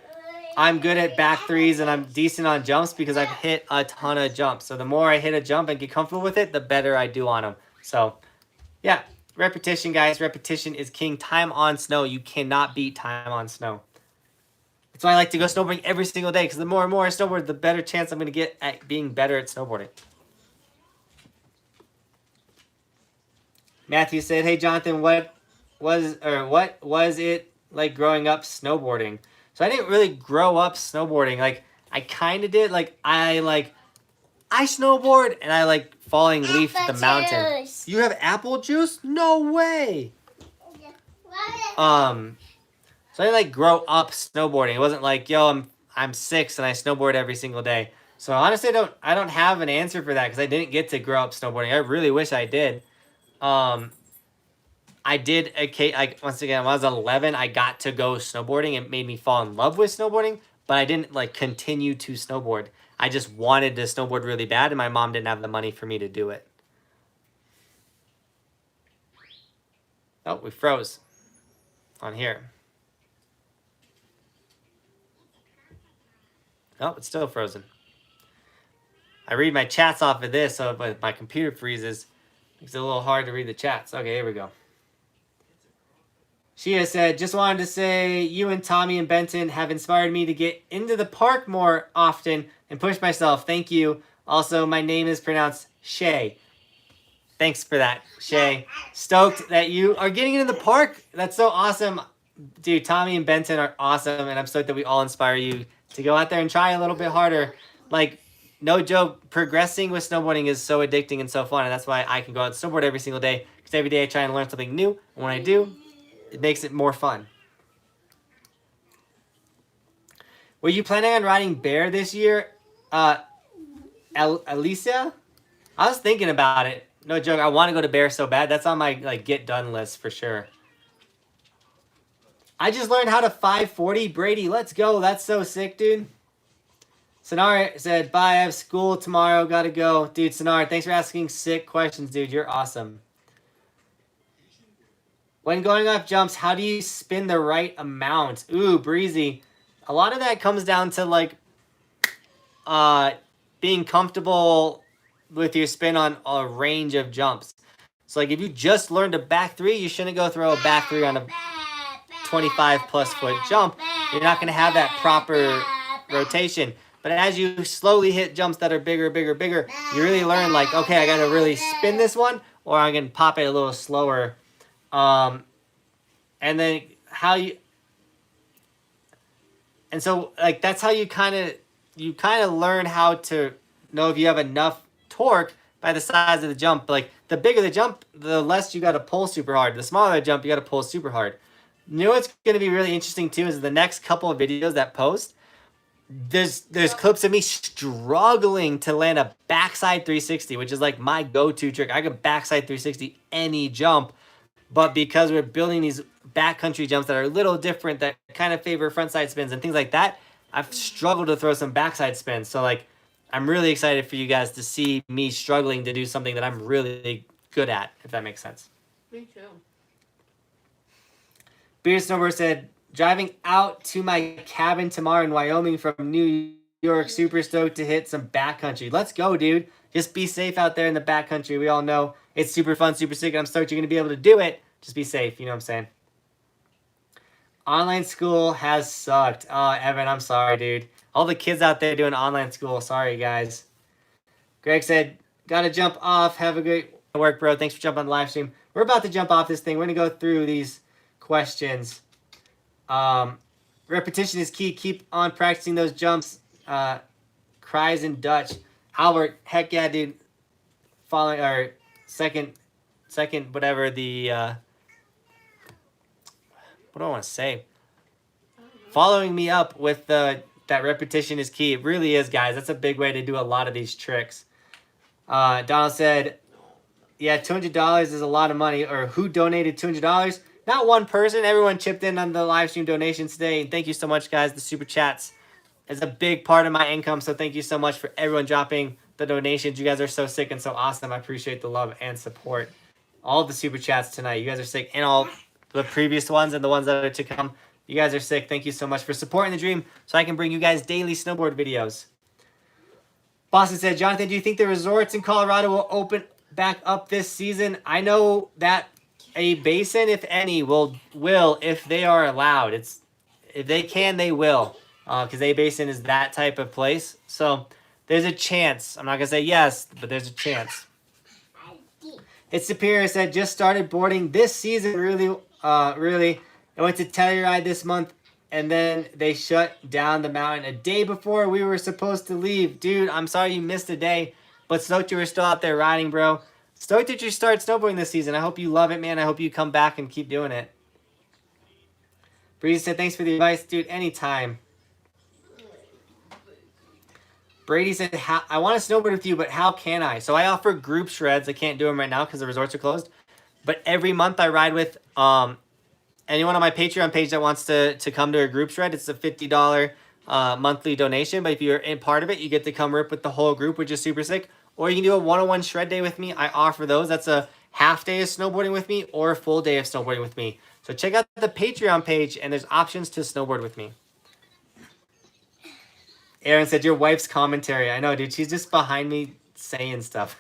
I'm good at back threes and I'm decent on jumps because I've hit a ton of jumps. So the more I hit a jump and get comfortable with it, the better I do on them. So yeah, repetition, guys. Repetition is king. Time on snow. You cannot beat time on snow. That's why I like to go snowboarding every single day, because the more and more I snowboard, the better chance I'm going to get at being better at snowboarding. Matthew said, hey, Jonathan, what was it like growing up snowboarding? So I didn't really grow up snowboarding. Like, I kind of did. Like, I snowboard and I like falling leaf the mountain. You have apple juice? No way. So I didn't like grow up snowboarding. It wasn't like, yo, I'm 6 and I snowboard every single day. So honestly, I don't have an answer for that because I didn't get to grow up snowboarding. I really wish I did. I did once again when I was 11, I got to go snowboarding. It made me fall in love with snowboarding, but I didn't like continue to snowboard. I just wanted to snowboard really bad, and my mom didn't have the money for me to do it. Oh, we froze on here. Oh, it's still frozen. I read my chats off of this, so if my computer freezes, it's a little hard to read the chats. Okay, here we go. Shia said, just wanted to say you and Tomie and Benton have inspired me to get into the park more often and push myself. Thank you. Also, my name is pronounced Shay. Thanks for that, Shay. Stoked that you are getting into the park. That's so awesome. Dude, Tomie and Benton are awesome, and I'm stoked that we all inspire you to go out there and try a little bit harder. Like, no joke, progressing with snowboarding is so addicting and so fun, and that's why I can go out and snowboard every single day, because every day I try and learn something new, and when I do, it makes it more fun. Were you planning on riding bear this year, Alicia? I was thinking about it. No joke, I want to go to bear so bad. That's on my like get done list for sure. I just learned how to 540. Brady, let's go. That's so sick, dude. Sonar said, bye, I have school tomorrow. Gotta go. Dude, Sonar, thanks for asking sick questions, dude. You're awesome. When going off jumps, how do you spin the right amount? Ooh, Breezy. A lot of that comes down to, like, being comfortable with your spin on a range of jumps. So like if you just learned a back three, you shouldn't go throw a back three on a 25 plus foot jump. You're not going to have that proper rotation. But as you slowly hit jumps that are bigger, bigger, bigger, you really learn like, okay, I got to really spin this one, or I'm going to pop it a little slower. And then and so like that's how you kind of learn how to know if you have enough torque by the size of the jump. Like the bigger the jump, the less you got to pull super hard. The smaller the jump, you got to pull super hard. You know what's going to be really interesting too is the next couple of videos that post. There's clips of me struggling to land a backside 360, which is like my go-to trick. I can backside 360 any jump, but because we're building these backcountry jumps that are a little different, that kind of favor frontside spins and things like that, I've struggled to throw some backside spins. So like, I'm really excited for you guys to see me struggling to do something that I'm really good at, if that makes sense. Me too. Beard Snowboard said, driving out to my cabin tomorrow in Wyoming from New York, super stoked to hit some backcountry. Let's go, dude. Just be safe out there in the backcountry. We all know it's super fun, super sick, and I'm stoked you're going to be able to do it. Just be safe, you know what I'm saying? Online school has sucked. Oh, Evan, I'm sorry, dude. All the kids out there doing online school, sorry, guys. Greg said, gotta jump off. Have a great work, bro. Thanks for jumping on the live stream. We're about to jump off this thing. We're going to go through these questions. Repetition is key. Keep on practicing those jumps. Cries in Dutch. Albert, heck yeah, dude. Following or second, whatever the what do I want to say? Following me up with that repetition is key. It really is, guys. That's a big way to do a lot of these tricks. Donald said, yeah, $200 is a lot of money. Or who donated $200? Not one person. Everyone chipped in on the live stream donations today. And thank you so much, guys. The super chats is a big part of my income. So thank you so much for everyone dropping the donations. You guys are so sick and so awesome. I appreciate the love and support. All the super chats tonight. You guys are sick. And all the previous ones and the ones that are to come. You guys are sick. Thank you so much for supporting the dream so I can bring you guys daily snowboard videos. Boston said, Jonathan, do you think the resorts in Colorado will open back up this season? I know that a basin, if any, will if they are allowed. If they can, they will, because a basin is that type of place. So there's a chance. I'm not gonna say yes, but there's a chance. It's Superior said, just started boarding this season. Really. I went to Telluride this month, and then they shut down the mountain a day before we were supposed to leave. Dude, I'm sorry you missed a day, but stoked you were still out there riding, bro. Stoked that you start snowboarding this season. I hope you love it, man. I hope you come back and keep doing it. Breeze said, thanks for the advice, dude. Anytime. Brady said, I want to snowboard with you, but how can I? So I offer group shreds. I can't do them right now because the resorts are closed. But every month I ride with anyone on my Patreon page that wants to come to a group shred. It's a $50 monthly donation. But if you're in part of it, you get to come rip with the whole group, which is super sick. Or you can do a one-on-one shred day with me. I offer those. That's a half day of snowboarding with me or a full day of snowboarding with me. So check out the Patreon page, and there's options to snowboard with me. Aaron said, your wife's commentary. I know, dude. She's just behind me saying stuff.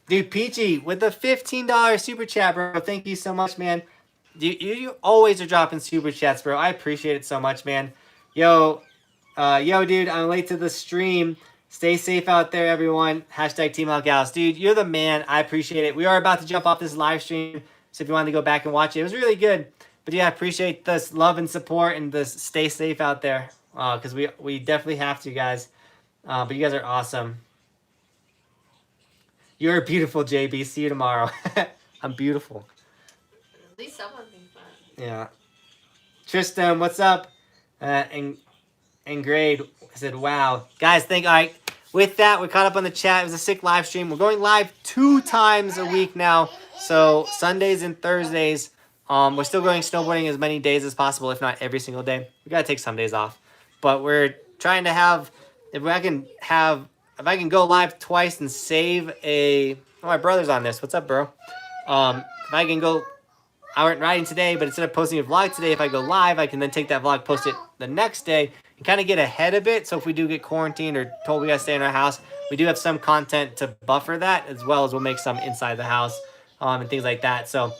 Dude, Peachy, with the $15 super chat, bro. Thank you so much, man. You always are dropping super chats, bro. I appreciate it so much, man. Yo, dude, I'm late to the stream. Stay safe out there, everyone. Hashtag Team Huckhouse. Dude, you're the man. I appreciate it. We are about to jump off this live stream, so if you want to go back and watch it, it was really good. But yeah, I appreciate this love and support and this stay safe out there, because we definitely have to, guys. But you guys are awesome. You're beautiful, JB. See you tomorrow. I'm beautiful. At least someone thinks that. Yeah. Tristan, what's up? And Grade said, wow. Guys, all right. With that, we're caught up on the chat. It was a sick live stream. We're going live 2 times a week now. So Sundays and Thursdays. We're still going snowboarding as many days as possible, if not every single day. We got to take some days off. But we're trying to have, if I can go live twice and save oh, my brother's on this. What's up, bro? If I can go, I went riding today, but instead of posting a vlog today, if I go live, I can then take that vlog, post it the next day, and kind of get ahead of it. So if we do get quarantined or told we gotta stay in our house, we do have some content to buffer that, as well as we'll make some inside the house and things like that. So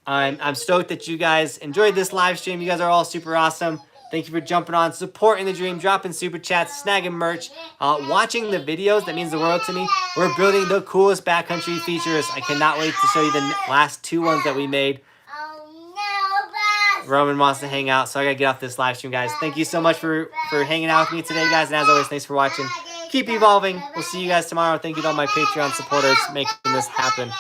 I'm stoked that you guys enjoyed this live stream. You guys are all super awesome. Thank you for jumping on, supporting the dream, dropping super chats, snagging merch, watching the videos. That means the world to me. We're building the coolest backcountry features. I cannot wait to show you the last 2 ones that we made. Roman wants to hang out, so I gotta get off this live stream, guys. Thank you so much for hanging out with me today, guys. And as always, thanks for watching. Keep evolving. We'll see you guys tomorrow. Thank you to all my Patreon supporters making this happen.